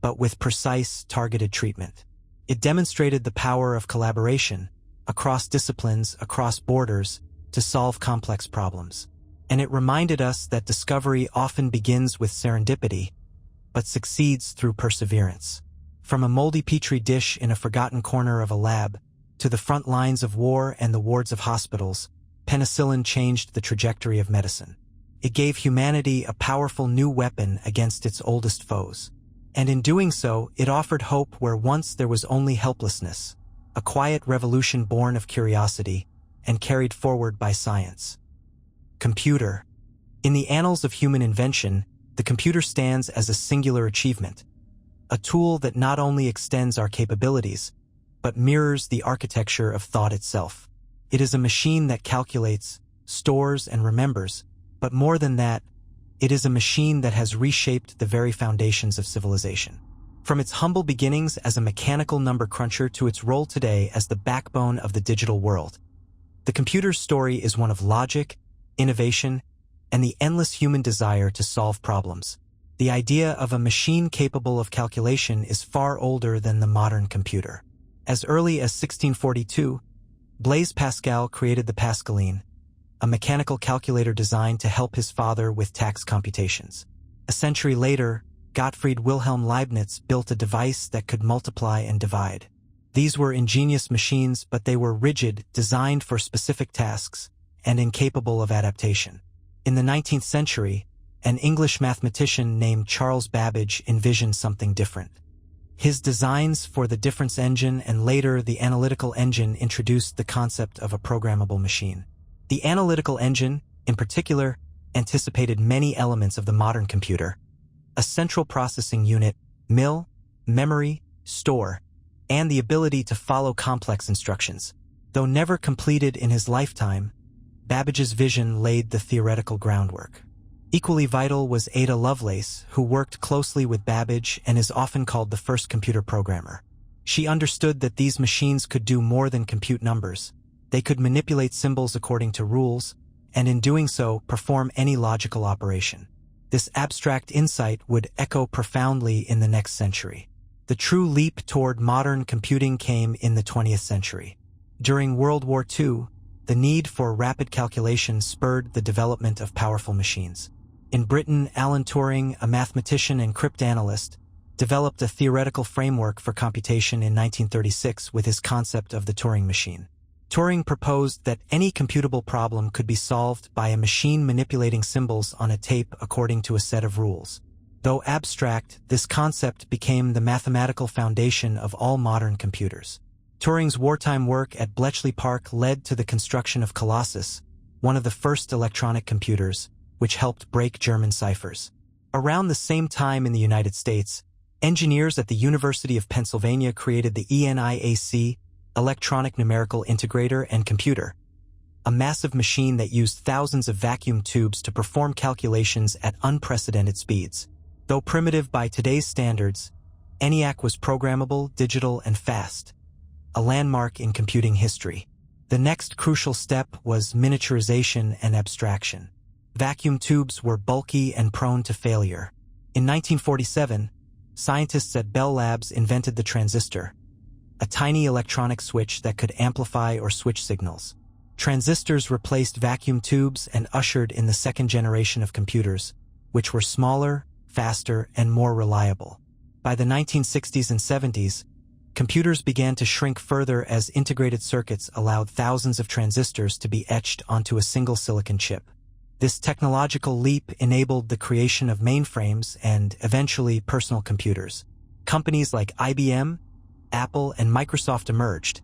but with precise, targeted treatment. It demonstrated the power of collaboration, across disciplines, across borders, to solve complex problems. And it reminded us that discovery often begins with serendipity, but succeeds through perseverance. From a moldy petri dish in a forgotten corner of a lab, to the front lines of war and the wards of hospitals, penicillin changed the trajectory of medicine. It gave humanity a powerful new weapon against its oldest foes. And in doing so, it offered hope where once there was only helplessness, a quiet revolution born of curiosity and carried forward by science. Computer. In the annals of human invention, the computer stands as a singular achievement, a tool that not only extends our capabilities, but mirrors the architecture of thought itself. It is a machine that calculates, stores, and remembers, but more than that, it is a machine that has reshaped the very foundations of civilization. From its humble beginnings as a mechanical number cruncher to its role today as the backbone of the digital world, the computer's story is one of logic, innovation, and the endless human desire to solve problems. The idea of a machine capable of calculation is far older than the modern computer. As early as 1642, Blaise Pascal created the Pascaline, a mechanical calculator designed to help his father with tax computations. A century later, Gottfried Wilhelm Leibniz built a device that could multiply and divide. These were ingenious machines, but they were rigid, designed for specific tasks, and incapable of adaptation. In the 19th century, an English mathematician named Charles Babbage envisioned something different. His designs for the difference engine and later the analytical engine introduced the concept of a programmable machine. The analytical engine, in particular, anticipated many elements of the modern computer: a central processing unit, mill, memory, store, and the ability to follow complex instructions. Though never completed in his lifetime, Babbage's vision laid the theoretical groundwork. Equally vital was Ada Lovelace, who worked closely with Babbage and is often called the first computer programmer. She understood that these machines could do more than compute numbers. They could manipulate symbols according to rules, and in doing so, perform any logical operation. This abstract insight would echo profoundly in the next century. The true leap toward modern computing came in the 20th century. During World War II, the need for rapid calculation spurred the development of powerful machines. In Britain, Alan Turing, a mathematician and cryptanalyst, developed a theoretical framework for computation in 1936 with his concept of the Turing machine. Turing proposed that any computable problem could be solved by a machine manipulating symbols on a tape according to a set of rules. Though abstract, this concept became the mathematical foundation of all modern computers. Turing's wartime work at Bletchley Park led to the construction of Colossus, one of the first electronic computers, which helped break German ciphers. Around the same time in the United States, engineers at the University of Pennsylvania created the ENIAC, Electronic Numerical Integrator and Computer, a massive machine that used thousands of vacuum tubes to perform calculations at unprecedented speeds. Though primitive by today's standards, ENIAC was programmable, digital, and fast, a landmark in computing history. The next crucial step was miniaturization and abstraction. Vacuum tubes were bulky and prone to failure. In 1947, scientists at Bell Labs invented the transistor, a tiny electronic switch that could amplify or switch signals. Transistors replaced vacuum tubes and ushered in the second generation of computers, which were smaller, faster, and more reliable. By the 1960s and 70s, computers began to shrink further as integrated circuits allowed thousands of transistors to be etched onto a single silicon chip. This technological leap enabled the creation of mainframes and, eventually, personal computers. Companies like IBM, Apple, and Microsoft emerged,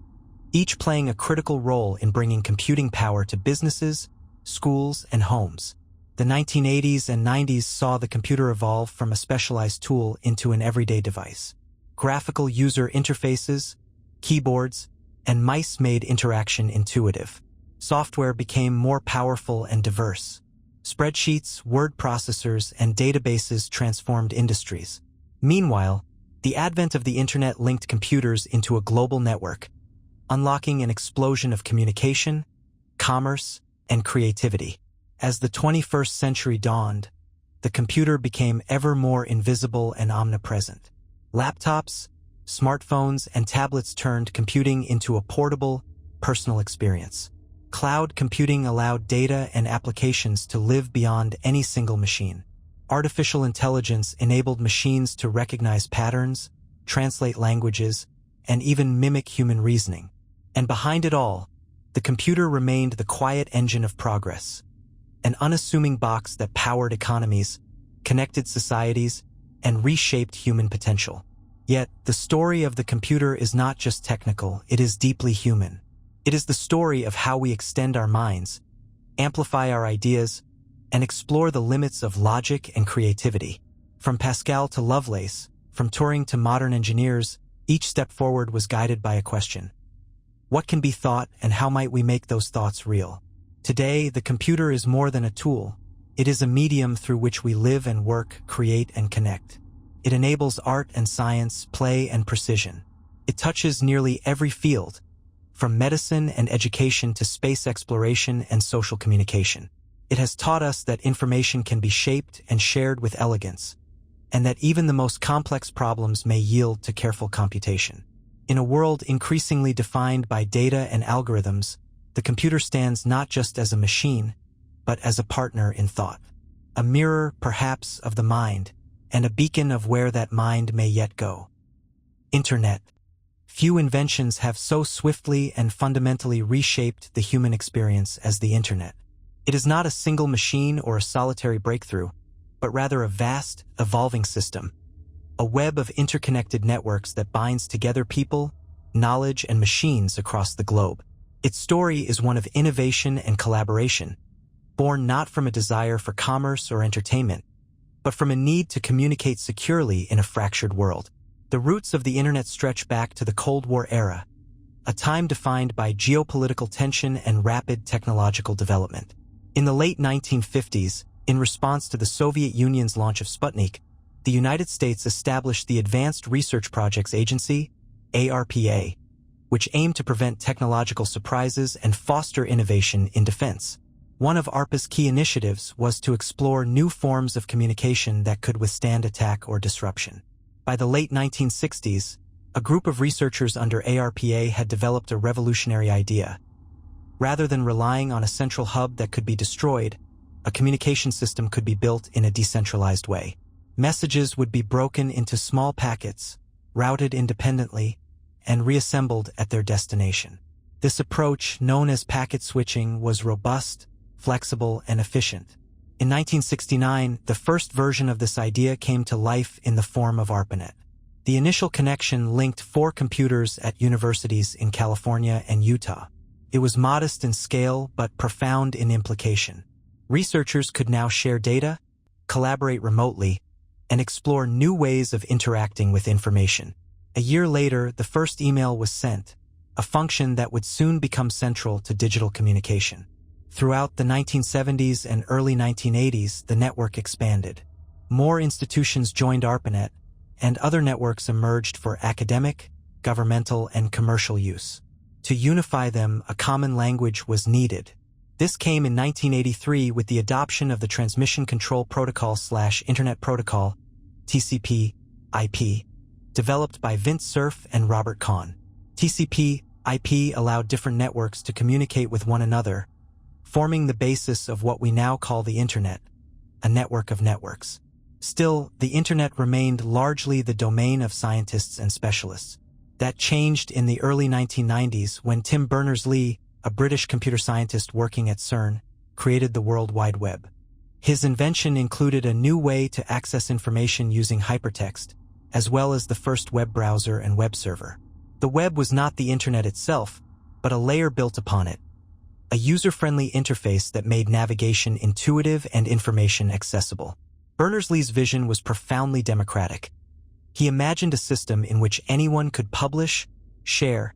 each playing a critical role in bringing computing power to businesses, schools, and homes. The 1980s and 90s saw the computer evolve from a specialized tool into an everyday device. Graphical user interfaces, keyboards, and mice made interaction intuitive. Software became more powerful and diverse. Spreadsheets, word processors, and databases transformed industries. Meanwhile, the advent of the Internet linked computers into a global network, unlocking an explosion of communication, commerce, and creativity. As the 21st century dawned, the computer became ever more invisible and omnipresent. Laptops, smartphones, and tablets turned computing into a portable, personal experience. Cloud computing allowed data and applications to live beyond any single machine. Artificial intelligence enabled machines to recognize patterns, translate languages, and even mimic human reasoning. And behind it all, the computer remained the quiet engine of progress, an unassuming box that powered economies, connected societies, and reshaped human potential. Yet, the story of the computer is not just technical, it is deeply human. It is the story of how we extend our minds, amplify our ideas, and explore the limits of logic and creativity. From Pascal to Lovelace, from Turing to modern engineers, each step forward was guided by a question. What can be thought, and how might we make those thoughts real? Today, the computer is more than a tool. It is a medium through which we live and work, create and connect. It enables art and science, play and precision. It touches nearly every field, from medicine and education to space exploration and social communication. It has taught us that information can be shaped and shared with elegance, and that even the most complex problems may yield to careful computation. In a world increasingly defined by data and algorithms, the computer stands not just as a machine, but as a partner in thought. A mirror, perhaps, of the mind, and a beacon of where that mind may yet go. Internet. Few inventions have so swiftly and fundamentally reshaped the human experience as the Internet. It is not a single machine or a solitary breakthrough, but rather a vast, evolving system, a web of interconnected networks that binds together people, knowledge, and machines across the globe. Its story is one of innovation and collaboration, born not from a desire for commerce or entertainment, but from a need to communicate securely in a fractured world. The roots of the Internet stretch back to the Cold War era, a time defined by geopolitical tension and rapid technological development. In the late 1950s, in response to the Soviet Union's launch of Sputnik, the United States established the Advanced Research Projects Agency, ARPA, which aimed to prevent technological surprises and foster innovation in defense. One of ARPA's key initiatives was to explore new forms of communication that could withstand attack or disruption. By the late 1960s, a group of researchers under ARPA had developed a revolutionary idea. Rather than relying on a central hub that could be destroyed, a communication system could be built in a decentralized way. Messages would be broken into small packets, routed independently, and reassembled at their destination. This approach, known as packet switching, was robust, flexible, and efficient. In 1969, the first version of this idea came to life in the form of ARPANET. The initial connection linked 4 computers at universities in California and Utah. It was modest in scale but profound in implication. Researchers could now share data, collaborate remotely, and explore new ways of interacting with information. A year later, the first email was sent, a function that would soon become central to digital communication. Throughout the 1970s and early 1980s, the network expanded. More institutions joined ARPANET, and other networks emerged for academic, governmental, and commercial use. To unify them, a common language was needed. This came in 1983 with the adoption of the Transmission Control Protocol/Internet Protocol, TCP/IP, developed by Vint Cerf and Robert Kahn. TCP/IP allowed different networks to communicate with one another, forming the basis of what we now call the Internet, a network of networks. Still, the Internet remained largely the domain of scientists and specialists. That changed in the early 1990s when Tim Berners-Lee, a British computer scientist working at CERN, created the World Wide Web. His invention included a new way to access information using hypertext, as well as the first web browser and web server. The web was not the Internet itself, but a layer built upon it, a user-friendly interface that made navigation intuitive and information accessible. Berners-Lee's vision was profoundly democratic. He imagined a system in which anyone could publish, share,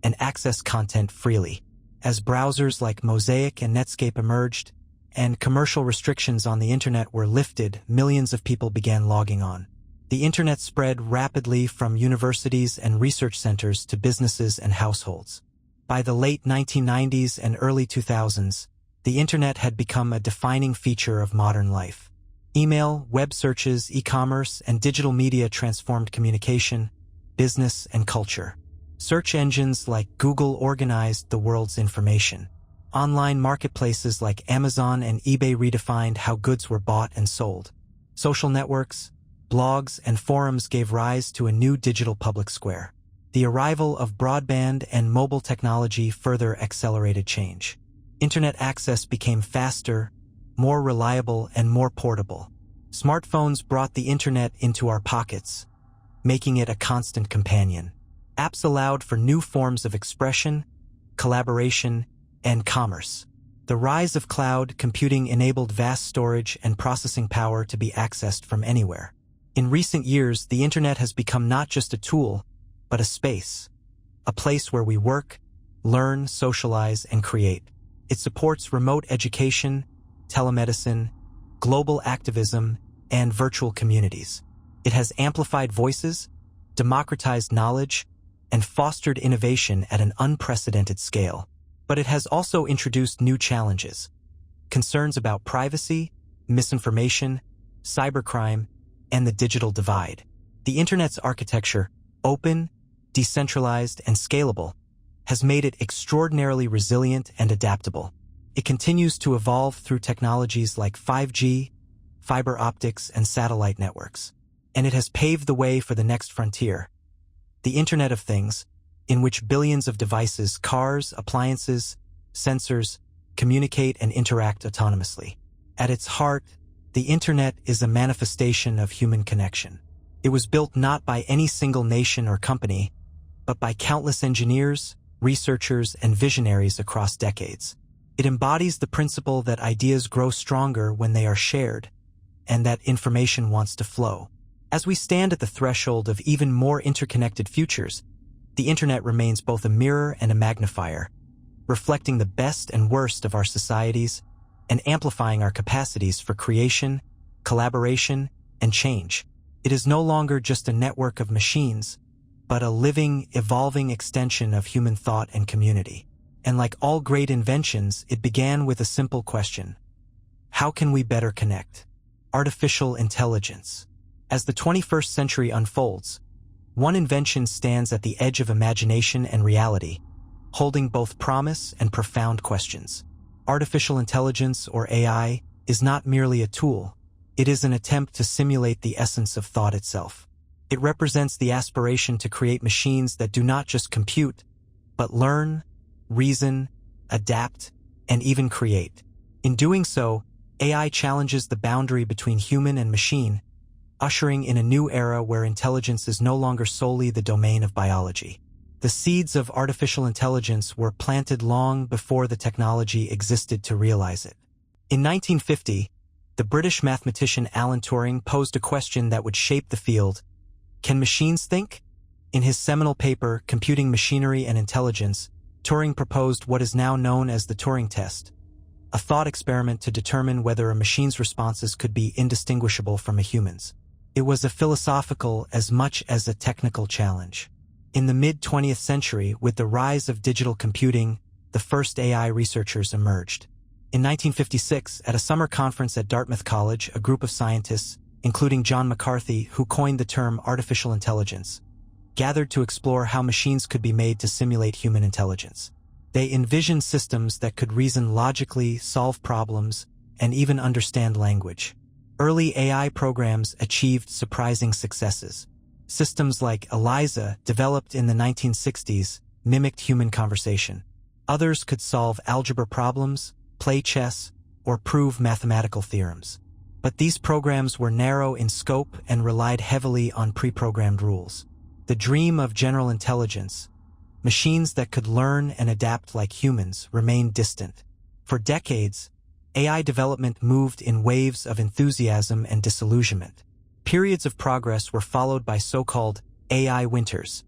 and access content freely. As browsers like Mosaic and Netscape emerged, and commercial restrictions on the Internet were lifted, millions of people began logging on. The Internet spread rapidly from universities and research centers to businesses and households. By the late 1990s and early 2000s, the Internet had become a defining feature of modern life. Email, web searches, e-commerce, and digital media transformed communication, business, and culture. Search engines like Google organized the world's information. Online marketplaces like Amazon and eBay redefined how goods were bought and sold. Social networks, blogs, and forums gave rise to a new digital public square. The arrival of broadband and mobile technology further accelerated change. Internet access became faster, more reliable, and more portable. Smartphones brought the internet into our pockets, making it a constant companion. Apps allowed for new forms of expression, collaboration, and commerce. The rise of cloud computing enabled vast storage and processing power to be accessed from anywhere. In recent years, the internet has become not just a tool, but a space, a place where we work, learn, socialize, and create. It supports remote education, telemedicine, global activism, and virtual communities. It has amplified voices, democratized knowledge, and fostered innovation at an unprecedented scale. But it has also introduced new challenges. Concerns about privacy, misinformation, cybercrime, and the digital divide. The internet's architecture, open, decentralized, and scalable, has made it extraordinarily resilient and adaptable. It continues to evolve through technologies like 5G, fiber optics, and satellite networks. And it has paved the way for the next frontier, the Internet of Things, in which billions of devices, cars, appliances, sensors, communicate and interact autonomously. At its heart, the Internet is a manifestation of human connection. It was built not by any single nation or company, but by countless engineers, researchers, and visionaries across decades. It embodies the principle that ideas grow stronger when they are shared, and that information wants to flow. As we stand at the threshold of even more interconnected futures, the internet remains both a mirror and a magnifier, reflecting the best and worst of our societies and amplifying our capacities for creation, collaboration, and change. It is no longer just a network of machines, but a living, evolving extension of human thought and community. And like all great inventions, it began with a simple question: how can we better connect? Artificial intelligence. As the 21st century unfolds, one invention stands at the edge of imagination and reality, holding both promise and profound questions. Artificial intelligence, or AI, is not merely a tool. It is an attempt to simulate the essence of thought itself. It represents the aspiration to create machines that do not just compute, but learn, reason, adapt, and even create. In doing so, AI challenges the boundary between human and machine, ushering in a new era where intelligence is no longer solely the domain of biology. The seeds of artificial intelligence were planted long before the technology existed to realize it. In 1950, the British mathematician Alan Turing posed a question that would shape the field: can machines think? In his seminal paper, Computing Machinery and Intelligence, Turing proposed what is now known as the Turing test, a thought experiment to determine whether a machine's responses could be indistinguishable from a human's. It was a philosophical as much as a technical challenge. In the mid-20th century, with the rise of digital computing, the first AI researchers emerged. In 1956, at a summer conference at Dartmouth College, a group of scientists, including John McCarthy, who coined the term artificial intelligence, gathered to explore how machines could be made to simulate human intelligence. They envisioned systems that could reason logically, solve problems, and even understand language. Early AI programs achieved surprising successes. Systems like ELIZA, developed in the 1960s, mimicked human conversation. Others could solve algebra problems, play chess, or prove mathematical theorems. But these programs were narrow in scope and relied heavily on pre-programmed rules. The dream of general intelligence, machines that could learn and adapt like humans, remained distant. For decades, AI development moved in waves of enthusiasm and disillusionment. Periods of progress were followed by so-called AI winters,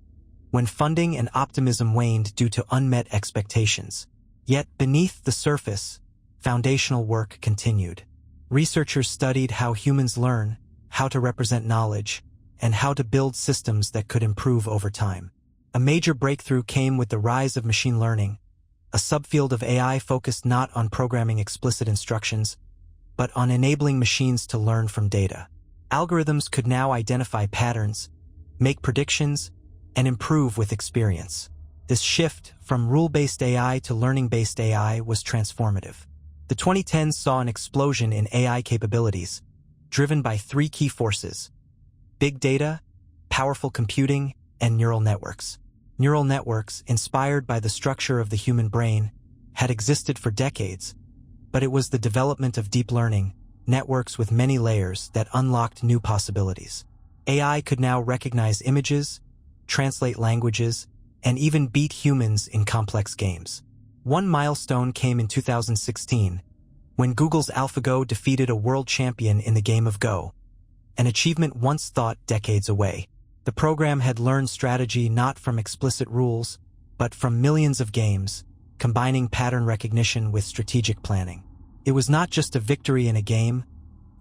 when funding and optimism waned due to unmet expectations. Yet beneath the surface, foundational work continued. Researchers studied how humans learn, how to represent knowledge, and how to build systems that could improve over time. A major breakthrough came with the rise of machine learning, a subfield of AI focused not on programming explicit instructions, but on enabling machines to learn from data. Algorithms could now identify patterns, make predictions, and improve with experience. This shift from rule-based AI to learning-based AI was transformative. The 2010s saw an explosion in AI capabilities, driven by three key forces: big data, powerful computing, and neural networks. Neural networks, inspired by the structure of the human brain, had existed for decades, but it was the development of deep learning, networks with many layers, that unlocked new possibilities. AI could now recognize images, translate languages, and even beat humans in complex games. One milestone came in 2016, when Google's AlphaGo defeated a world champion in the game of Go, an achievement once thought decades away. The program had learned strategy not from explicit rules, but from millions of games, combining pattern recognition with strategic planning. It was not just a victory in a game,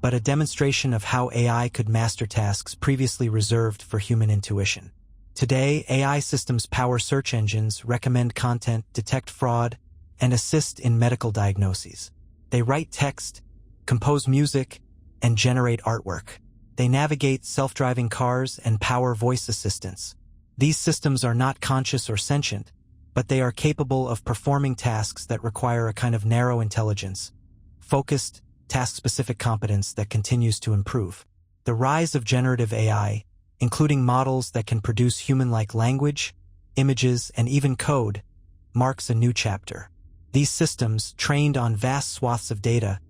but a demonstration of how AI could master tasks previously reserved for human intuition. Today, AI systems power search engines, recommend content, detect fraud, and assist in medical diagnoses. They write text, compose music, and generate artwork. They navigate self-driving cars and power voice assistants. These systems are not conscious or sentient, but they are capable of performing tasks that require a kind of narrow intelligence, focused, task-specific competence that continues to improve. The rise of generative AI, including models that can produce human-like language, images, and even code, marks a new chapter. These systems, trained on vast swaths of data,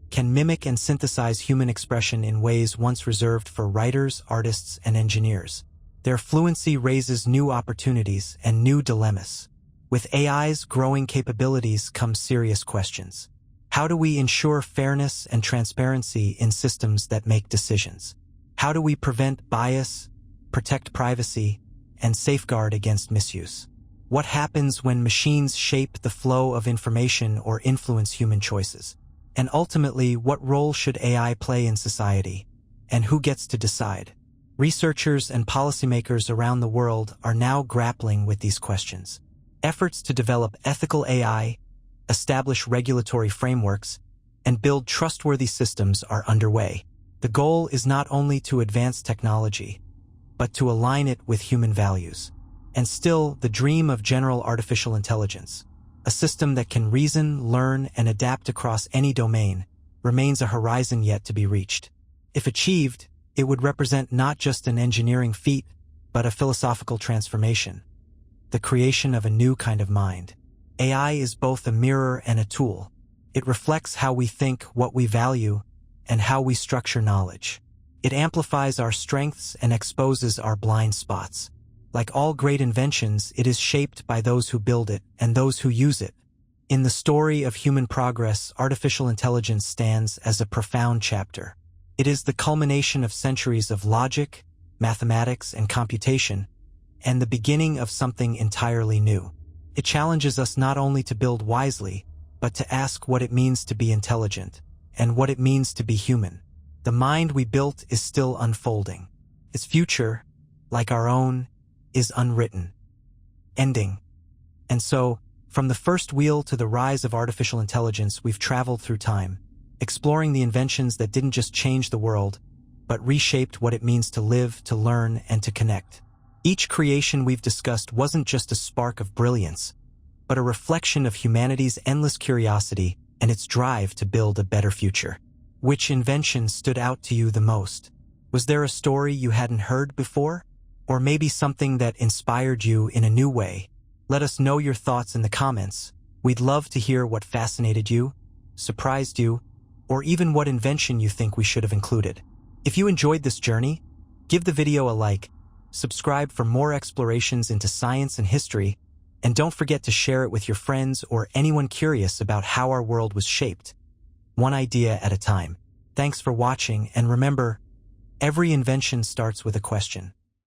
can mimic and synthesize human expression in ways once reserved for writers, artists, and engineers. Their fluency raises new opportunities and new dilemmas. With AI's growing capabilities come serious questions. How do we ensure fairness and transparency in systems that make decisions? How do we prevent bias, protect privacy, and safeguard against misuse? What happens when machines shape the flow of information or influence human choices? And ultimately, what role should AI play in society? And who gets to decide? Researchers and policymakers around the world are now grappling with these questions. Efforts to develop ethical AI, establish regulatory frameworks, and build trustworthy systems are underway. The goal is not only to advance technology, but to align it with human values. And still, the dream of general artificial intelligence, a system that can reason, learn, and adapt across any domain, remains a horizon yet to be reached. If achieved, it would represent not just an engineering feat, but a philosophical transformation, the creation of a new kind of mind. AI is both a mirror and a tool. It reflects how we think, what we value, and how we structure knowledge. It amplifies our strengths and exposes our blind spots. Like all great inventions, it is shaped by those who build it and those who use it. In the story of human progress, artificial intelligence stands as a profound chapter. It is the culmination of centuries of logic, mathematics, and computation, and the beginning of something entirely new. It challenges us not only to build wisely, but to ask what it means to be intelligent, and what it means to be human. The mind we built is still unfolding. Its future, like our own, is unwritten, ending. And so, from the first wheel to the rise of artificial intelligence, we've traveled through time, exploring the inventions that didn't just change the world, but reshaped what it means to live, to learn, and to connect. Each creation we've discussed wasn't just a spark of brilliance, but a reflection of humanity's endless curiosity and its drive to build a better future. Which invention stood out to you the most? Was there a story you hadn't heard before? Or maybe something that inspired you in a new way? Let us know your thoughts in the comments. We'd love to hear what fascinated you, surprised you, or even what invention you think we should have included. If you enjoyed this journey, give the video a like, subscribe for more explorations into science and history, and don't forget to share it with your friends or anyone curious about how our world was shaped, one idea at a time. Thanks for watching, and remember, every invention starts with a question.